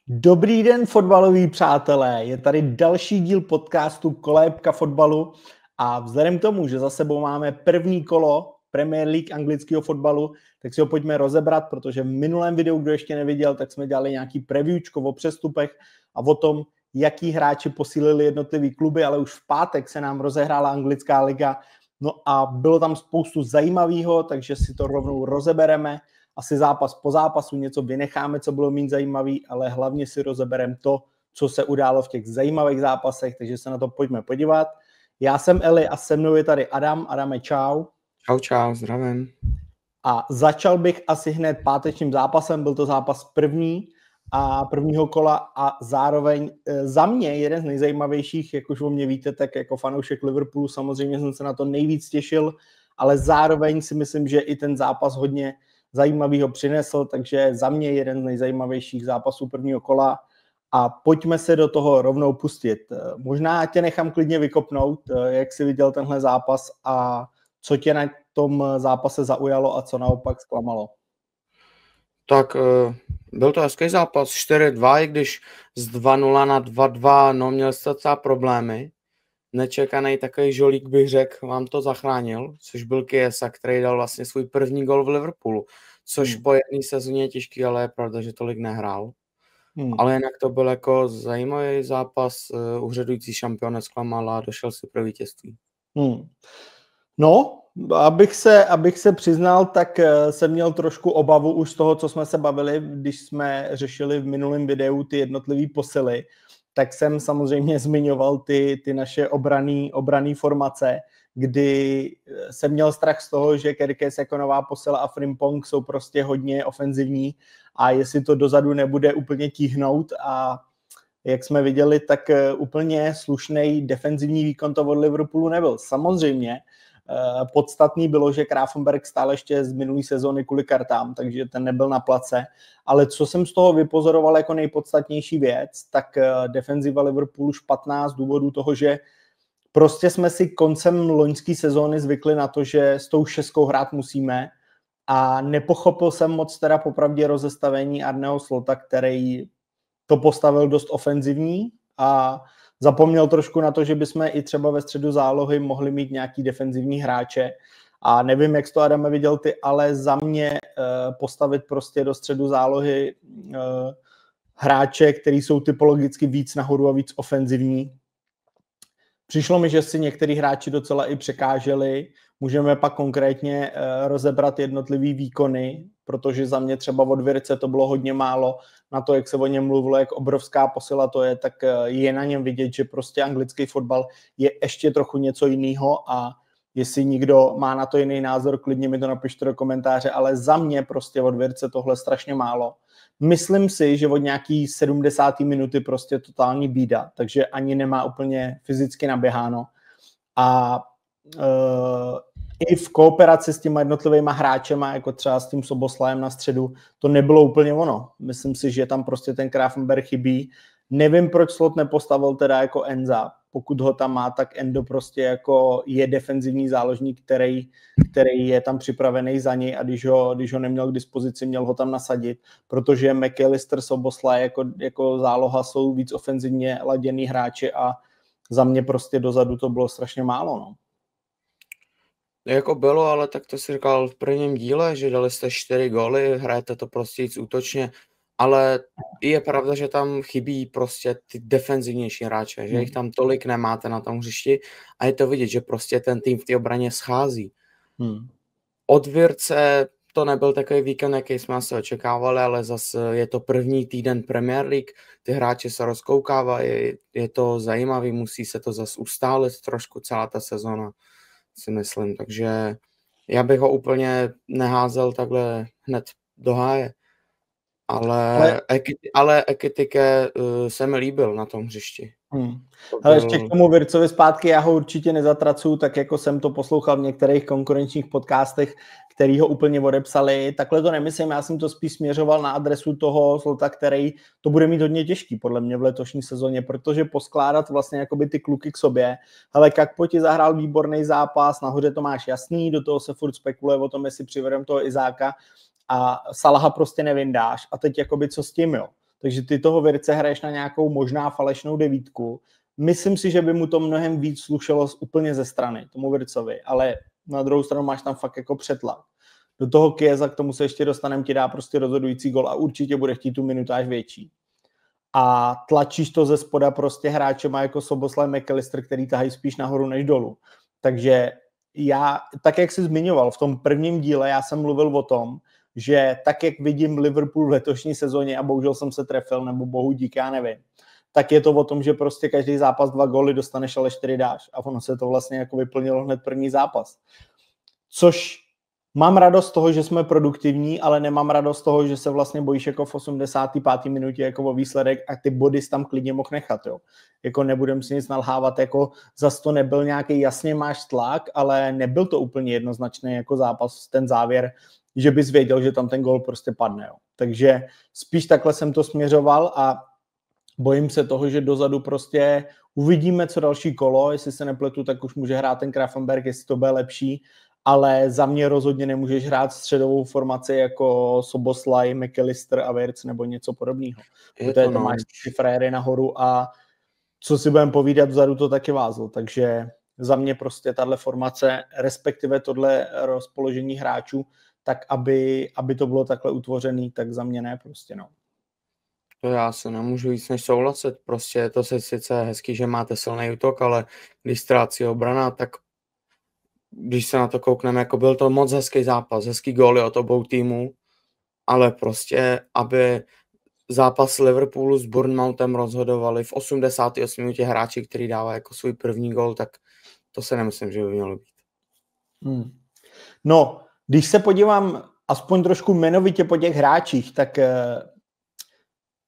Dobrý den, fotbaloví přátelé. Je tady další díl podcastu Kolébka fotbalu a vzhledem k tomu, že za sebou máme první kolo Premier League anglického fotbalu, tak si ho pojďme rozebrat, protože v minulém videu, kdo ještě neviděl, tak jsme dělali nějaký previewčko o přestupech a o tom, jaký hráči posílili jednotlivý kluby, ale už v pátek se nám rozehrála anglická liga. No a bylo tam spoustu zajímavého, takže si to rovnou rozebereme. Asi zápas po zápasu něco vynecháme, co bylo méně zajímavý, ale hlavně si rozebereme to, co se událo v těch zajímavých zápasech, takže se na to pojďme podívat. Já jsem Eli a se mnou je tady Adam. Adame, čau. Čau, zdravím. A začal bych asi hned pátečním zápasem, byl to zápas prvního kola a zároveň za mě jeden z nejzajímavějších, jak už o mě víte, tak jako fanoušek Liverpoolu samozřejmě jsem se na to nejvíc těšil, ale zároveň si myslím, že i ten zápas hodně zajímavýho přinesl, takže za mě jeden z nejzajímavějších zápasů prvního kola a pojďme se do toho rovnou pustit. Možná tě nechám klidně vykopnout, jak jsi viděl tenhle zápas a co tě na tom zápase zaujalo a co naopak zklamalo. Tak byl to hezký zápas, 4-2, i když z 2-0 na 2-2, no měl jste docela problémy. Nečekaný takový žolík, bych řekl, vám to zachránil, což byl Chiesa, který dal vlastně svůj první gol v Liverpoolu, což po jedné sezóně je těžký, ale je pravda, že tolik nehrál. Ale jinak to byl jako zajímavý zápas, úřadující šampion nezklamal a došel si pro vítězství. No, abych se přiznal, tak jsem měl trošku obavu už z toho, co jsme se bavili, když jsme řešili v minulém videu ty jednotlivé posily, tak jsem samozřejmě zmiňoval ty naše obranné formace, kdy jsem měl strach z toho, že Kerkez jako nová posila a Frimpong jsou prostě hodně ofenzivní a jestli to dozadu nebude úplně tíhnout a jak jsme viděli, tak úplně slušný defenzivní výkon to od Liverpoolu nebyl. Samozřejmě podstatný bylo, že Grafenberg stál ještě z minulý sezóny kvůli kartám, takže ten nebyl na place, ale co jsem z toho vypozoroval jako nejpodstatnější věc, tak defenziva Liverpoolu špatná z důvodu toho, že prostě jsme si koncem loňské sezóny zvykli na to, že s tou šestkou hrát musíme a nepochopil jsem moc teda popravdě rozestavení Arneho Slota, který to postavil dost ofenzivní a zapomněl trošku na to, že bychom i třeba ve středu zálohy mohli mít nějaký defenzivní hráče a nevím, jak jsi to, Adame, viděl ty, ale za mě postavit prostě do středu zálohy hráče, který jsou typologicky víc nahoru a víc ofenzivní. Přišlo mi, že si některý hráči docela i překáželi. Můžeme pak konkrétně rozebrat jednotlivý výkony, protože za mě třeba od Virce to bylo hodně málo. Na to, jak se o něm mluvilo, jak obrovská posila to je, tak je na něm vidět, že prostě anglický fotbal je ještě trochu něco jiného a jestli někdo má na to jiný názor, klidně mi to napište do komentáře, ale za mě prostě od Virce tohle strašně málo. Myslím si, že od nějaký 70. minuty prostě totální bída, takže ani nemá úplně fyzicky naběháno. A i v kooperaci s těma jednotlivýma hráčema, jako třeba s tím Soboslajem na středu, to nebylo úplně ono. Myslím si, že tam prostě ten Grafenberg chybí. Nevím, proč Slot nepostavil teda jako Enza. Pokud ho tam má, tak Endo prostě jako je defenzivní záložník, který je tam připravený za něj a když ho neměl k dispozici, měl ho tam nasadit, protože McAllister, Soboslaj jako záloha jsou víc ofenzivně laděný hráči a za mě prostě dozadu to bylo strašně málo, no. Jako bylo, ale tak to si říkal v prvním díle, že dali jste 4 góly, hrajete to prostě víc útočně, ale je pravda, že tam chybí prostě ty defenzivnější hráče, že jich tam tolik nemáte na tom hřišti a je to vidět, že prostě ten tým v té obraně schází. Od Virce to nebyl takový víkend, jaký jsme asi očekávali, ale zase je to první týden Premier League, ty hráči se rozkoukávají, je to zajímavý, musí se to zase ustálit trošku celá ta sezona, si myslím, takže já bych ho úplně neházel takhle hned do háje, ale Ekitike se mi líbil na tom hřišti. Ale ještě k tomu Vircovi zpátky, já ho určitě nezatracuju, tak jako jsem to poslouchal v některých konkurenčních podcastech, který ho úplně odepsali. Takhle to nemyslím, já jsem to spíš směřoval na adresu toho Slota, který to bude mít hodně těžký podle mě v letošní sezóně, protože poskládat vlastně jakoby ty kluky k sobě. Ale Kakpo ti zahrál výborný zápas, nahoře to máš jasný, do toho se furt spekuluje o tom, jestli přivedem toho Izáka a Salaha prostě nevyndáš. A teď jakoby co s tím, jo? takže ty toho Virce hraješ na nějakou možná falešnou devítku. Myslím si, že by mu to mnohem víc slušelo úplně ze strany, tomu Vircovi, ale na druhou stranu máš tam fakt jako přetlak. Do toho Chiesa, k tomu se ještě dostaneme, ti dá prostě rozhodující gol a určitě bude chtít tu minutáž větší. A tlačíš to ze spoda prostě hráčema jako Szoboszlai, McAllister, který tahají spíš nahoru než dolů. Takže já, tak jak jsi zmiňoval, v tom prvním díle já jsem mluvil o tom, že tak, jak vidím Liverpool v letošní sezóně a bohužel jsem se trefil, nebo bohu dík, já nevím, tak je to o tom, že prostě každý zápas 2 góly dostaneš, ale 4 dáš. A ono se to vlastně jako vyplnilo hned první zápas. Což mám radost z toho, že jsme produktivní, ale nemám radost z toho, že se vlastně bojíš jako v 85. minutě jako o výsledek a ty body tam klidně mohl nechat. Jo. Jako nebudem si nic nalhávat, jako zas to nebyl nějaký, jasně máš tlak, ale nebyl to úplně jednoznačný jako zápas, ten závěr, že bys věděl, že tam ten gól prostě padne. Jo. Takže spíš takhle jsem to směřoval a bojím se toho, že dozadu prostě uvidíme, co další kolo, jestli se nepletu, tak už může hrát ten Grafenberg, jestli to bude lepší, ale za mě rozhodně nemůžeš hrát středovou formaci jako Szoboszlai, McAllister a Wirtz nebo něco podobného. Protože to máš ty frajery nahoru a co si budeme povídat, vzadu to taky vázlo, takže za mě prostě tahle formace, respektive tohle rozpoložení hráčů, tak aby to bylo takhle utvořený, tak za mě ne prostě, no. To já se nemůžu víc než souhlasit, prostě je to sice hezký, že máte silný útok, ale když ztrácí obrana, tak když se na to koukneme, jako byl to moc hezký zápas, hezký góly od obou týmů, ale prostě, aby zápas Liverpoolu s Bournemouthem rozhodovali v 88 minutě hráči, který dává jako svůj první gól, tak to se nemyslím, že by mělo být. No, když se podívám aspoň trošku jmenovitě po těch hráčích, tak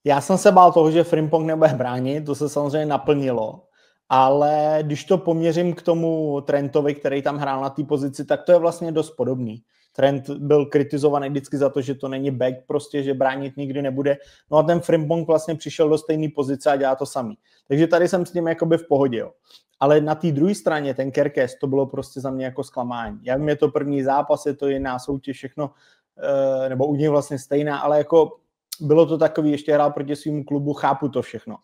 já jsem se bál toho, že Frimpong nebude bránit, to se samozřejmě naplnilo, ale když to poměřím k tomu Trentovi, který tam hrál na té pozici, tak to je vlastně dost podobný. Trent byl kritizovaný vždycky za to, že to není back, prostě, že bránit nikdy nebude. No a ten Frimpong vlastně přišel do stejné pozice a dělá to samý. Takže tady jsem s tím jakoby v pohodě. Jo. Ale na té druhé straně, ten Kerkez, to bylo prostě za mě jako zklamání. Já vím, je to první zápas, je to jiná soutěž, všechno, nebo u něj vlastně stejná, ale jako bylo to takový, ještě hrál proti svým klubu, chápu to všechno.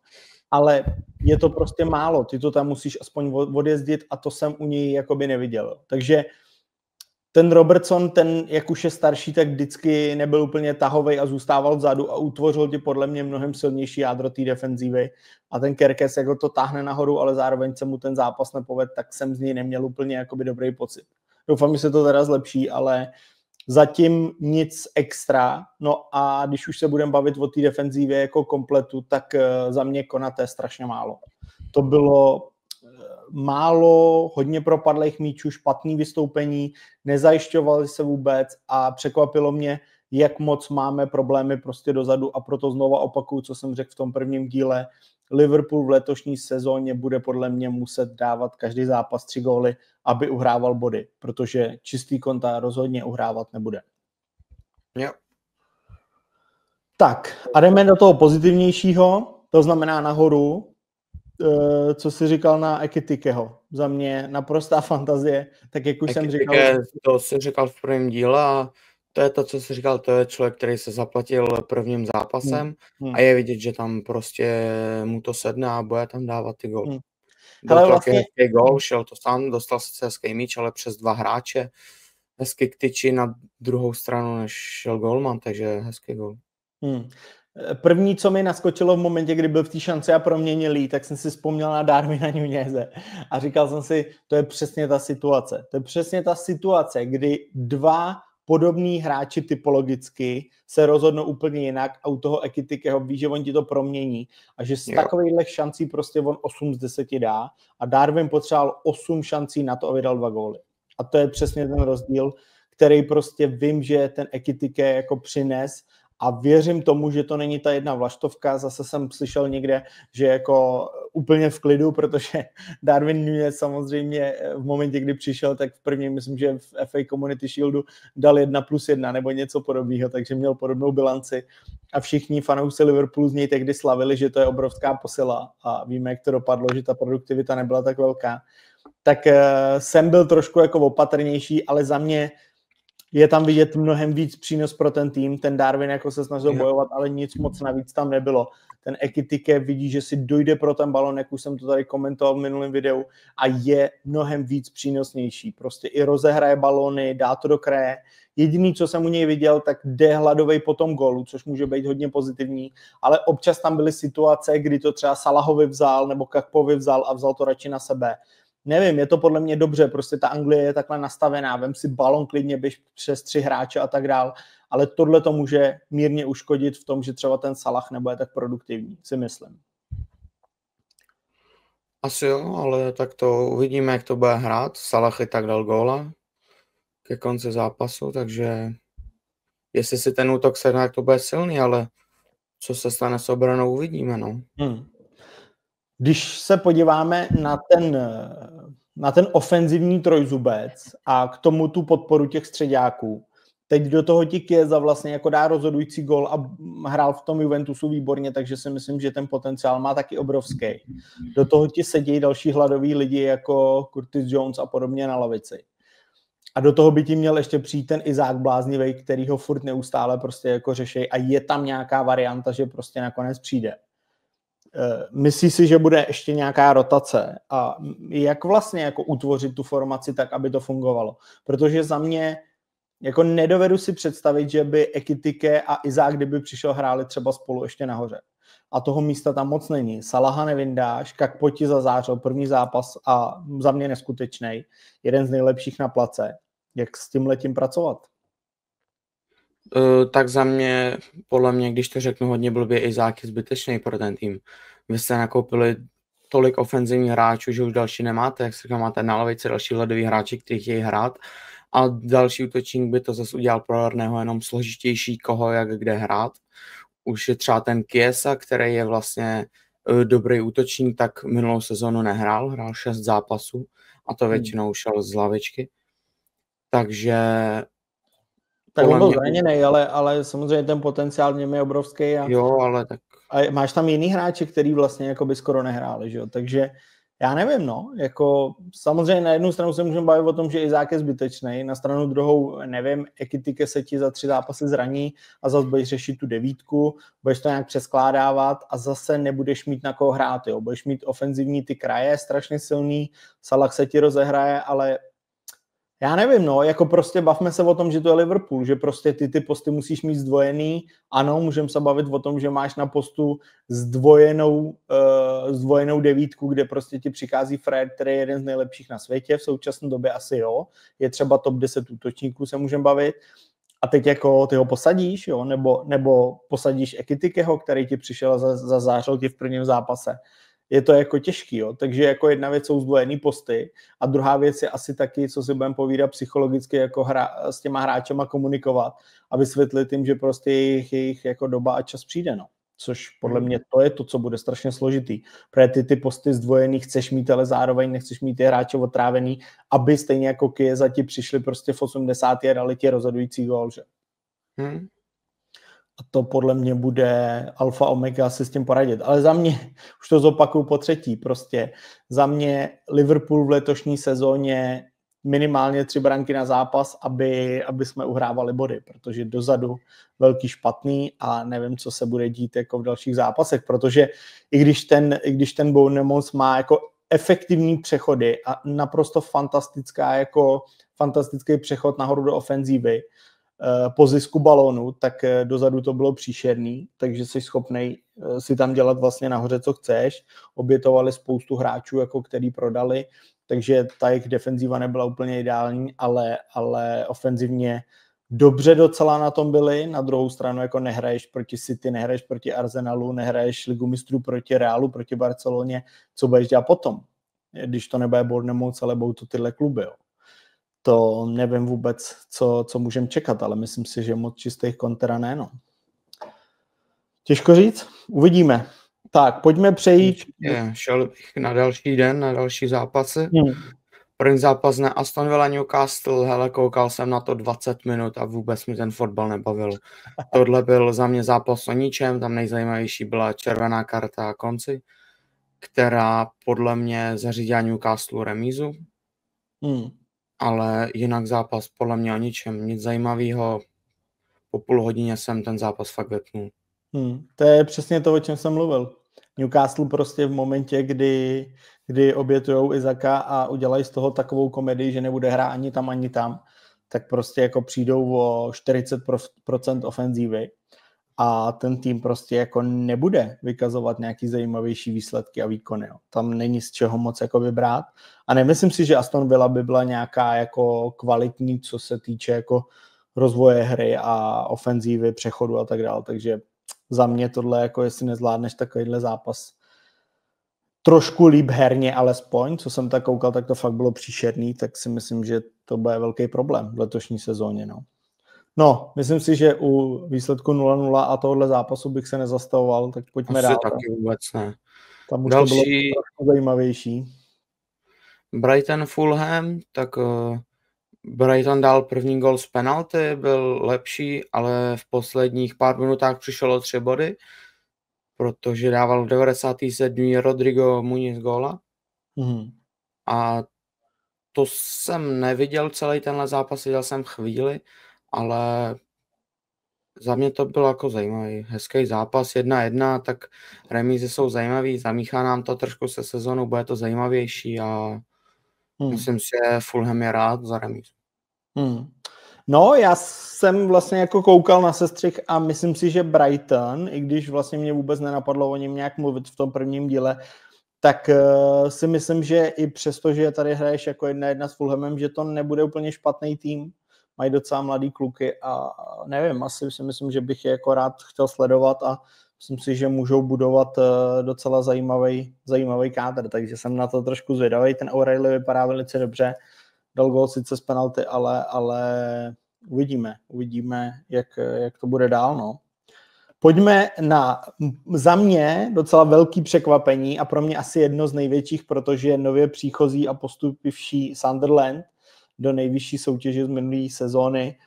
Ale je to prostě málo, ty to tam musíš aspoň odjezdit a to jsem u něj jakoby neviděl. Takže ten Robertson, ten jak už je starší, tak vždycky nebyl úplně tahovej a zůstával vzadu a utvořil ti podle mě mnohem silnější jádro té defenzívy. A ten Kerkez, jak ho to táhne nahoru, ale zároveň se mu ten zápas nepovedl, tak jsem z něj neměl úplně jakoby dobrý pocit. Doufám, že se to teda zlepší, ale zatím nic extra. No a když už se budeme bavit o té defenzívě jako kompletu, tak za mě Konaté strašně málo. To bylo málo, hodně propadlých míčů, špatný vystoupení, nezajišťovali se vůbec a překvapilo mě, jak moc máme problémy prostě dozadu a proto znova opakuju, co jsem řekl v tom prvním díle. Liverpool v letošní sezóně bude podle mě muset dávat každý zápas 3 góly, aby uhrával body, protože čistý konta rozhodně uhrávat nebude. Jo. Tak a jdeme do toho pozitivnějšího, to znamená nahoru, co jsi říkal na Ekitikeho. Za mě naprostá fantazie, tak jak už jsem říkal. To jsi říkal v prvním díle a to je to, co jsi říkal, to je člověk, který se zaplatil prvním zápasem a je vidět, že tam prostě mu to sedne a bude tam dávat ty góly. Byl to vlastně hezký gól, šel to sám, dostal sice hezký míč, ale přes 2 hráče, hezky k tyči na druhou stranu, než šel gólman, takže hezký gól. První, co mi naskočilo v momentě, kdy byl v té šanci a proměnili, tak jsem si vzpomněl na Darwina Núñeze a říkal jsem si, to je přesně ta situace. To je přesně ta situace, kdy 2 podobní hráči typologicky se rozhodnou úplně jinak a u toho Ekitikeho ví, že on ti to promění a že z takovýchhle šancí prostě on 8 z 10 dá a Darwin potřeboval 8 šancí na to, aby dal 2 góly. A to je přesně ten rozdíl, který prostě vím, že ten Ekitike jako přines a věřím tomu, že to není ta jedna vlaštovka. Zase jsem slyšel někde, že jako úplně v klidu, protože Darwin Núñez samozřejmě v momentě, kdy přišel, tak v prvním, myslím, že v FA Community Shieldu dal 1+1 nebo něco podobného, takže měl podobnou bilanci. A všichni fanoušci Liverpoolu z něj tehdy slavili, že to je obrovská posila a víme, jak to dopadlo, že ta produktivita nebyla tak velká. Tak jsem byl trošku jako opatrnější, ale za mě Je tam vidět mnohem víc přínos pro ten tým, ten Darwin jako se snažil bojovat, ale nic moc navíc tam nebylo. Ten Ekitike vidí, že si dojde pro ten balon, jak už jsem to tady komentoval v minulém videu, a je mnohem víc přínosnější. Prostě i rozehraje balony, dá to do kraje. Jediný, co jsem u něj viděl, tak jde hladovej po tom gólu, což může být hodně pozitivní, ale občas tam byly situace, kdy to třeba Salahovi vzal nebo Kakpovi vzal a vzal to radši na sebe. Nevím, je to podle mě dobře, prostě ta Anglie je takhle nastavená, vem si balon klidně, běž přes 3 hráče a tak dál, ale tohle to může mírně uškodit v tom, že třeba ten Salah nebude tak produktivní, si myslím. Asi jo, ale tak to uvidíme, jak to bude hrát. Salah i tak dal góla ke konci zápasu, takže jestli si ten útok sedne, tak to bude silný, ale co se stane s obranou, uvidíme, no. Když se podíváme na ten ofenzivní trojzubec a k tomu tu podporu těch středáků, teď do toho ti Chiesa vlastně jako dá rozhodující gól a hrál v tom Juventusu výborně, takže si myslím, že ten potenciál má taky obrovský. Do toho ti sedí další hladoví lidi jako Curtis Jones a podobně na lavici. A do toho by ti měl ještě přijít ten Izák bláznivý, který ho furt neustále prostě jako řešej a je tam nějaká varianta, že prostě nakonec přijde. Myslí si, že bude ještě nějaká rotace a jak vlastně jako utvořit tu formaci tak, aby to fungovalo? Protože za mě jako nedovedu si představit, že by Ekitike a Izák, kdyby přišel, hráli třeba spolu ještě nahoře. A toho místa tam moc není. Salaha nevyndáš, Kakpo ti zazářil první zápas a za mě neskutečnej. Jeden z nejlepších na place. Jak s tím letím pracovat? Tak za mě, podle mě, když to řeknu hodně blbě, Izák je zbytečný pro ten tým. Vy jste nakoupili tolik ofenzivních hráčů, že už další nemáte, jak se říká, máte na lavici další ledový hráči, kteří chtějí hrát a další útočník by to zase udělal pro Arného jenom složitější, koho jak kde hrát. Už je třeba ten Chiesa, který je vlastně dobrý útočník, tak minulou sezonu hrál 6 zápasů a to většinou šel z lavičky. Takže tak on byl zraněný, ale samozřejmě ten potenciál v něm je obrovský. Jo, ale tak... A máš tam jiný hráči, který vlastně jako by skoro nehráli, že jo? Takže já nevím, no, jako samozřejmě na jednu stranu se můžeme bavit o tom, že Izák je zbytečný, na stranu druhou, nevím, Ekitike se ti za 3 zápasy zraní a zase budeš řešit tu 9, budeš to nějak přeskládávat a zase nebudeš mít na koho hrát, jo? Budeš mít ofenzivní ty kraje, strašně silný, Salah se ti rozehraje, ale já nevím, no, jako prostě bavme se o tom, že to je Liverpool, že prostě ty posty musíš mít zdvojený. Ano, můžeme se bavit o tom, že máš na postu zdvojenou 9, kde prostě ti přichází Fred, který je jeden z nejlepších na světě, v současné době asi jo, je třeba top 10 útočníků, se můžeme bavit. A teď jako ty ho posadíš, jo, nebo posadíš Ekitikeho, který ti přišel a zazářil ti v prvním zápase. Je to jako těžký, jo. Takže jako jedna věc jsou zdvojený posty a druhá věc je asi taky, co si budeme povídat psychologicky, jako s těma hráčema komunikovat a vysvětlit jim, že prostě jejich jako doba a čas přijde, no. Což podle mě to je to, co bude strašně složitý. Protože ty posty zdvojený chceš mít, ale zároveň nechceš mít ty hráče otrávený, aby stejně jako Chiesa ti přišli prostě v 80. a dali ti rozhodující gól, že? A to podle mě bude alfa omega si s tím poradit. Ale za mě, už to zopakuju po třetí, prostě za mě Liverpool v letošní sezóně minimálně 3 branky na zápas, aby jsme uhrávali body, protože dozadu velký špatný a nevím, co se bude dít jako v dalších zápasech, protože i když ten Bournemouth má jako efektivní přechody a naprosto fantastický přechod nahoru do ofenzívy, po zisku balónu, tak dozadu to bylo příšerný, takže jsi schopnej si tam dělat vlastně nahoře, co chceš. Obětovali spoustu hráčů, jako který prodali, takže ta jejich defenzíva nebyla úplně ideální, ale ofenzivně dobře docela na tom byli. Na druhou stranu jako nehraješ proti City, nehraješ proti Arsenalu, nehraješ Ligu mistrů proti Realu, proti Barceloně. Co budeš dělat potom? Když to nebude Bournemouth, ale budou to tyhle kluby, jo. To nevím vůbec, co můžeme čekat, ale myslím si, že moc čistých kontera ne, no. Těžko říct, uvidíme. Tak, pojďme přejít. Šel bych na další den, na další zápasy. První zápas na Aston Villa Newcastle, hele, koukal jsem na to 20 minut a vůbec mi ten fotbal nebavil. Tohle byl za mě zápas o ničem, tam nejzajímavější byla červená karta a konci, která podle mě zařídila Newcastle remízu. ale jinak zápas podle mě o ničem, nic zajímavého. Po půl hodině jsem ten zápas fakt vypnul. To je přesně to, o čem jsem mluvil. Newcastle prostě v momentě, kdy obětujou Izaka a udělají z toho takovou komedii, že nebude hrát ani tam, tak prostě jako přijdou o 40% ofenzívy a ten tým prostě jako nebude vykazovat nějaký zajímavější výsledky a výkony. Jo. Tam není z čeho moc jako vybrat. A nemyslím si, že Aston Villa by byla nějaká jako kvalitní, co se týče jako rozvoje hry a ofenzívy, přechodu a tak dále. Takže za mě tohle, jako jestli nezvládneš takovýhle zápas trošku líp herně alespoň, co jsem tak koukal, tak to fakt bylo příšerný, tak si myslím, že to bude velký problém v letošní sezóně. No, myslím si, že u výsledku 0-0 a tohohle zápasu bych se nezastavoval, tak pojďme Asi dál. taky vůbec ne. Tam už další... to bylo trošku zajímavější. Brighton Fulham, tak Brighton dal první gol z penalty, byl lepší, ale v posledních pár minutách přišlo 3 body, protože dával v 97. Rodrigo Muniz góla. A to jsem neviděl celý tenhle zápas, viděl jsem chvíli, ale za mě to bylo jako zajímavý, hezký zápas, 1-1, tak remízy jsou zajímavý, zamíchá nám to trošku se sezónou, bude to zajímavější a myslím si, že Fulham je rád za remízu. No, já jsem vlastně jako koukal na sestřih a myslím si, že Brighton, i když vlastně mě vůbec nenapadlo o něm nějak mluvit v tom prvním díle, tak si myslím, že i přesto, že tady hraješ jako 1-1 s Fulhamem, že to nebude úplně špatný tým. Mají docela mladý kluky a nevím, asi si myslím, že bych je jako rád chtěl sledovat a myslím si, že můžou budovat docela zajímavý kádr, takže jsem na to trošku zvědavý. Ten O'Reilly vypadá velice dobře, dal gól sice z penalty, ale uvidíme, jak to bude dál. No. Pojďme na za mě docela velký překvapení a pro mě asi jedno z největších, protože nově příchozí a postupivší Sunderland do nejvyšší soutěže z minulé sezóny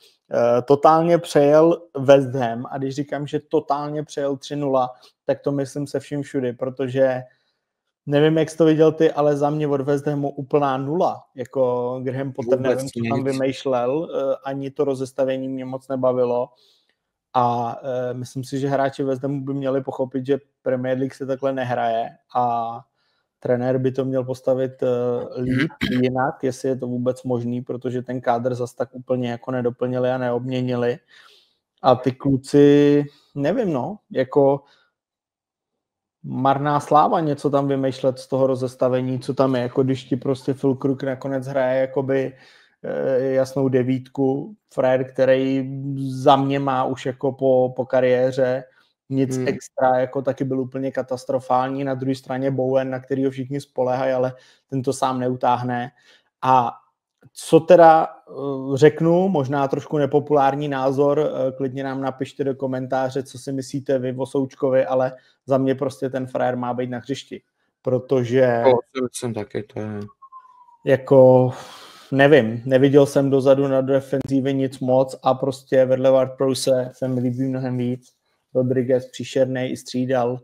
totálně přejel West Ham a když říkám, že totálně přejel 3-0, tak to myslím se vším všudy, protože nevím, jak jsi to viděl ty, ale za mě od West Hamu úplná nula. Jako Graham Potter, nevím, co tam vymýšlel, ani to rozestavení mě moc nebavilo. A myslím si, že hráči West Hamu by měli pochopit, že Premier League se takhle nehraje a trenér by to měl postavit líp, jinak, jestli je to vůbec možný, protože ten kádr zas tak úplně jako nedoplnili a neobměnili. A ty kluci, nevím, no, jako marná sláva něco tam vymýšlet z toho rozestavení, co tam je, jako když ti prostě Phil Crook nakonec hraje jakoby jasnou devítku, frajer, který za mě má už jako po kariéře nic extra, jako taky byl úplně katastrofální, na druhé straně Bowen, na kterýho všichni spoléhají, ale ten to sám neutáhne. A co teda řeknu, možná trošku nepopulární názor, klidně nám napište do komentáře, co si myslíte vy o Součkovi, ale za mě prostě ten frajer má být na hřišti, protože jsem taky, to je... jako nevím, neviděl jsem dozadu na defenzívě nic moc a prostě vedle Ward-Prowse se mi líbí mnohem víc. Rodriguez příšernej i střídal,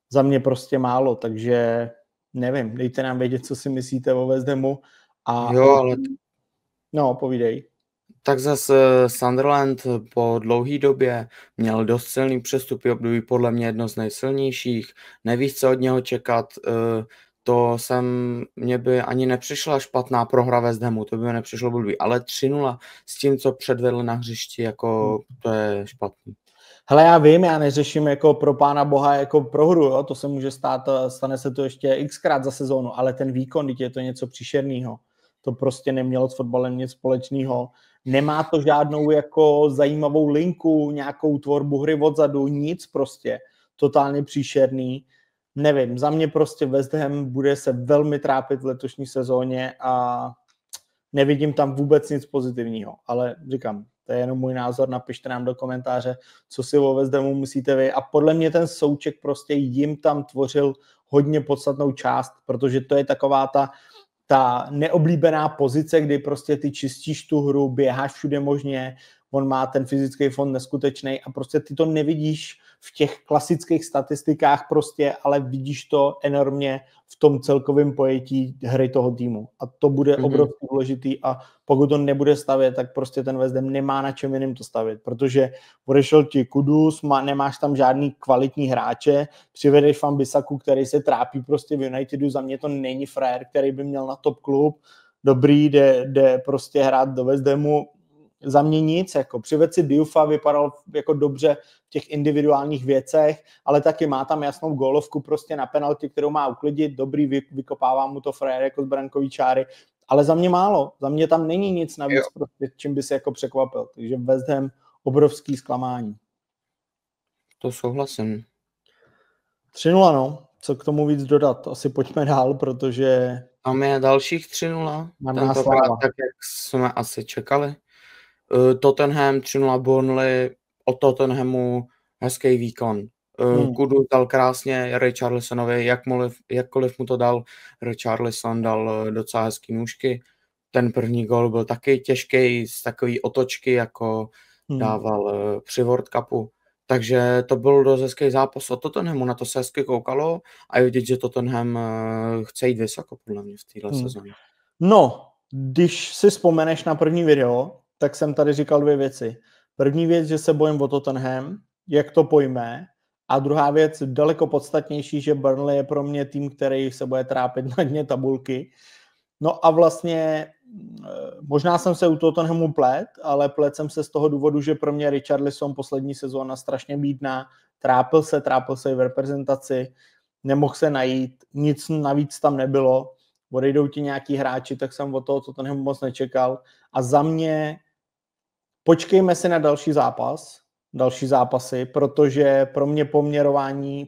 za mě prostě málo, takže nevím, dejte nám vědět, co si myslíte o West Hamu. A jo, ale... No, povídej. Tak zase Sunderland po dlouhé době měl dost silný přestupy, období podle mě jedno z nejsilnějších, nevíš, co od něho čekat, mně by ani nepřišla špatná prohra West Hamu, to by mi nepřišlo blbý, ale 3-0 s tím, co předvedl na hřišti, jako to je špatný. Hele, já vím, já neřeším jako pro pána boha jako prohru, jo? To se může stát, stane se to ještě xkrát za sezónu, ale ten výkon, teď je to něco příšerného. To prostě nemělo s fotbalem nic společného. Nemá to žádnou jako zajímavou linku, nějakou tvorbu hry odzadu, nic prostě. Totálně příšerný. Nevím, za mě prostě West Ham bude se velmi trápit v letošní sezóně a nevidím tam vůbec nic pozitivního, ale říkám, to je jenom můj názor, napište nám do komentáře, co si o West Hamu myslíte vy a podle mě ten Souček prostě jim tam tvořil hodně podstatnou část, protože to je taková ta neoblíbená pozice, kdy prostě ty čistíš tu hru, běháš všude možně, on má ten fyzický fond neskutečný a prostě ty to nevidíš v těch klasických statistikách prostě, ale vidíš to enormně v tom celkovém pojetí hry toho týmu. A to bude obrovský důležitý a pokud to nebude stavět, tak prostě ten West Ham nemá na čem jiným to stavět, protože odešel ti Kudus, nemáš tam žádný kvalitní hráče, přivedeš Wan-Bissaku, který se trápí prostě v Unitedu, za mě to není frajer, který by měl na top klub, dobrý, jde prostě hrát do West Hamu, za mě nic, jako přived si Diouffa, vypadal jako dobře v těch individuálních věcech, ale taky má tam jasnou gólovku prostě na penalty, kterou má uklidit, dobrý, vykopává mu to frajer jako z brankový čáry, ale za mě málo, za mě tam není nic navíc, prostě, čím by se jako překvapil, takže West Ham obrovský zklamání. To souhlasím. 3-0, no, co k tomu víc dodat, asi pojďme dál, protože... Tam je dalších 3-0, tentokrát tak, jak jsme asi čekali. Tottenham 3-0 Burnley, od Tottenhamu hezký výkon. Kudus dal krásně Richarlisonovi, jakkoliv mu to dal, Richarlison dal docela hezký nůžky. Ten první gol byl taky těžký, z takový otočky, jako dával při World Cupu. Takže to byl dost hezký zápas od Tottenhamu, na to se hezky koukalo a je vidět, že Tottenham chce jít vysoko, podle mě, v téhle sezóně. No, když si vzpomeneš na první video, tak jsem tady říkal 2 věci. První věc, že se bojím o Tottenham, jak to pojme, a druhá věc, daleko podstatnější, že Burnley je pro mě tým, který se bude trápit na dně tabulky. No a vlastně možná jsem se u Tottenhamu plet, ale plet jsem se z toho důvodu, že pro mě Richarlison poslední sezóna strašně bídná, trápil se i v reprezentaci, nemohl se najít, nic navíc tam nebylo, odejdou ti nějaký hráči, tak jsem od toho Tottenhamu moc nečekal a za mě počkejme si na další zápasy, protože pro mě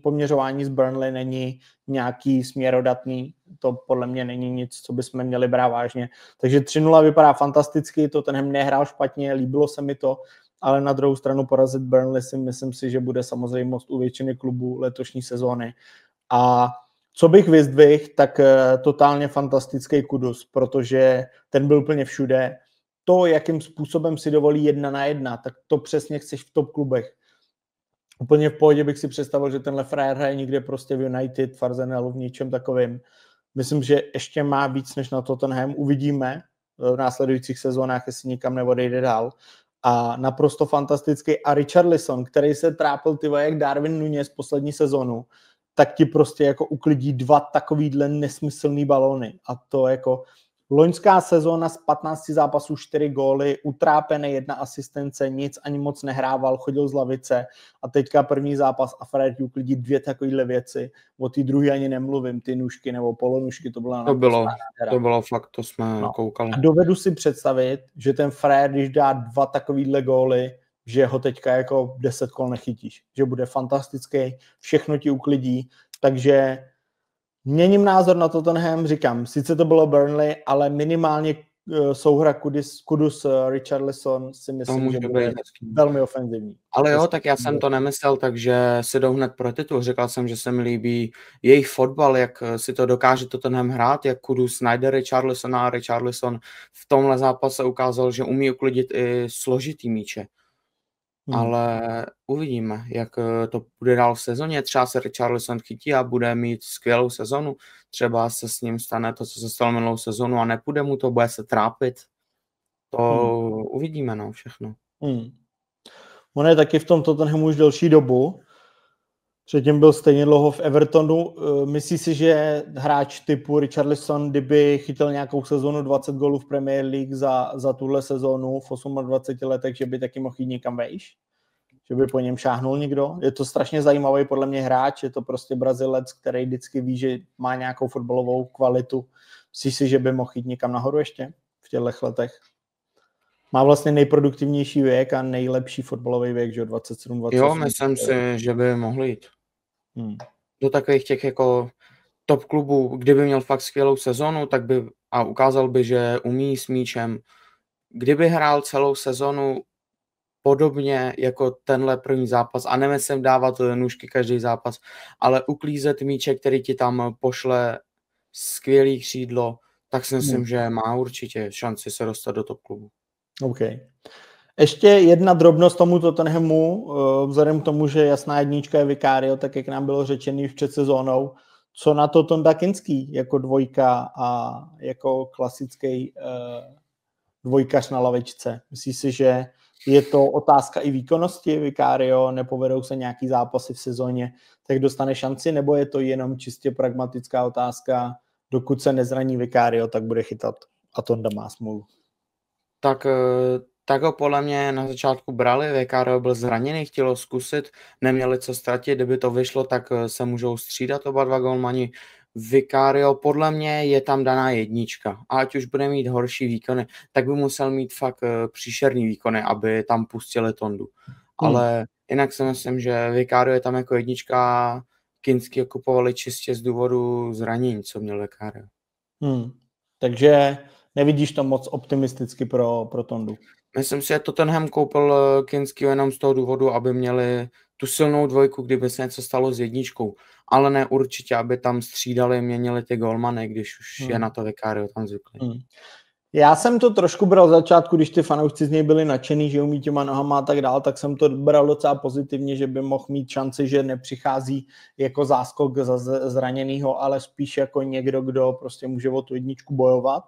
poměřování z Burnley není nějaký směrodatný, to podle mě není nic, co bychom měli brát vážně. Takže 3-0 vypadá fantasticky, Tottenham nehrál špatně, líbilo se mi to, ale na druhou stranu porazit Burnley si myslím si, že bude samozřejmost u většiny klubů letošní sezóny. A co bych vyzdvihl, tak totálně fantastický Kudus, protože ten byl úplně všude. To, jakým způsobem si dovolí 1 na 1, tak to přesně chceš v top klubech. Úplně v pohodě bych si představil, že tenhle frajer hraje někde prostě v United, v Arsenalu, v něčem takovým. Myslím, že ještě má víc než na Tottenham. Uvidíme v následujících sezónách, jestli nikam neodejde dál. A naprosto fantastický. A Richarlison, který se trápil jak Darwin Núñez poslední sezonu, tak ti prostě jako uklidí 2 takovýhle nesmyslný balóny. A to jako loňská sezóna z 15 zápasů 4 góly, utrápené 1 asistence, nic ani moc nehrával, chodil z lavice a teďka první zápas a Fred uklidí 2 takovýhle věci. O ty druhý ani nemluvím, ty nůžky nebo polonužky, to bylo fakt, to jsme koukali. A dovedu si představit, že ten Fred, když dá 2 takovýhle góly, že ho teďka jako 10 kol nechytíš, že bude fantastický, všechno ti uklidí, takže měním názor na Tottenham, říkám, sice to bylo Burnley, ale minimálně souhra Kudus Richarlison si myslím, že bude velmi ofenzivní. Ale jo, tak já jsem to nemyslel, takže si jdou hned pro titul. Říkal jsem, že se mi líbí jejich fotbal, jak si to dokáže Tottenham hrát, jak Kudus najde Richarlisona a Richarlison v tomhle zápase ukázal, že umí uklidit i složitý míče. Ale uvidíme, jak to bude dál v sezóně. Třeba se Richarlison chytí a bude mít skvělou sezonu. Třeba se s ním stane to, co se stalo minulou sezonu a nepůjde mu to, bude se trápit. To uvidíme, no, všechno. On je taky v tom Tottenhamu už delší dobu. Předtím byl stejně dlouho v Evertonu. Myslíš si, že hráč typu Richarlison, kdyby chytil nějakou sezonu 20 gólů v Premier League za tuhle sezónu v 28 letech, že by taky mohl jít někam vejš? Že by po něm šáhnul někdo? Je to strašně zajímavý podle mě hráč, je to prostě Brazilec, který vždycky ví, že má nějakou fotbalovou kvalitu. Myslíš si, že by mohl jít někam nahoru ještě v těchto letech? Má vlastně nejproduktivnější věk a nejlepší fotbalový věk, že 27, 28. Jo, myslím si, že by mohl jít. Do takových těch jako top klubů, kdyby měl fakt skvělou sezonu, tak by a ukázal by, že umí s míčem. Kdyby hrál celou sezonu podobně jako tenhle první zápas a nemyslím dávat nůžky každý zápas, ale uklízet míče, který ti tam pošle skvělý křídlo, tak si myslím, že má určitě šanci se dostat do top klubu. OK. Ještě jedna drobnost tomu Tottenhamu, vzhledem k tomu, že jasná jednička je Vicario, tak jak nám bylo řečený v před sezónou, co na to Tonda Kinský jako dvojka a jako klasický dvojkař na lavičce. Myslíš si, že je to otázka i výkonnosti Vicario, nepovedou se nějaký zápasy v sezóně, tak dostane šanci, nebo je to jenom čistě pragmatická otázka, dokud se nezraní Vicario, tak bude chytat a Tonda má smůlu? Tak ho podle mě na začátku brali, Vicario byl zraněný, chtělo zkusit, neměli co ztratit, kdyby to vyšlo, tak se můžou střídat oba dva golmani. Vicario, podle mě je tam daná jednička. A ať už bude mít horší výkony, tak by musel mít fakt příšerný výkony, aby tam pustili Tondu. Ale jinak si myslím, že Vicario je tam jako jednička, Kinský kupovali čistě z důvodu zranění, co měl Vicario. Takže nevidíš to moc optimisticky pro Tondu? Myslím si, že Tottenham koupil Kinskýho jenom z toho důvodu, aby měli tu silnou dvojku, kdyby se něco stalo s jedničkou. Ale ne určitě, aby tam střídali, měnili ty golmany, když už je na to Vicario tam zvyklý. Já jsem to trošku bral z začátku, když ty fanoušci z něj byli nadšený, že umí těma nohama a tak dál, tak jsem to bral docela pozitivně, že by mohl mít šanci, že nepřichází jako záskok zraněnýho, ale spíš jako někdo, kdo prostě může o tu jedničku bojovat.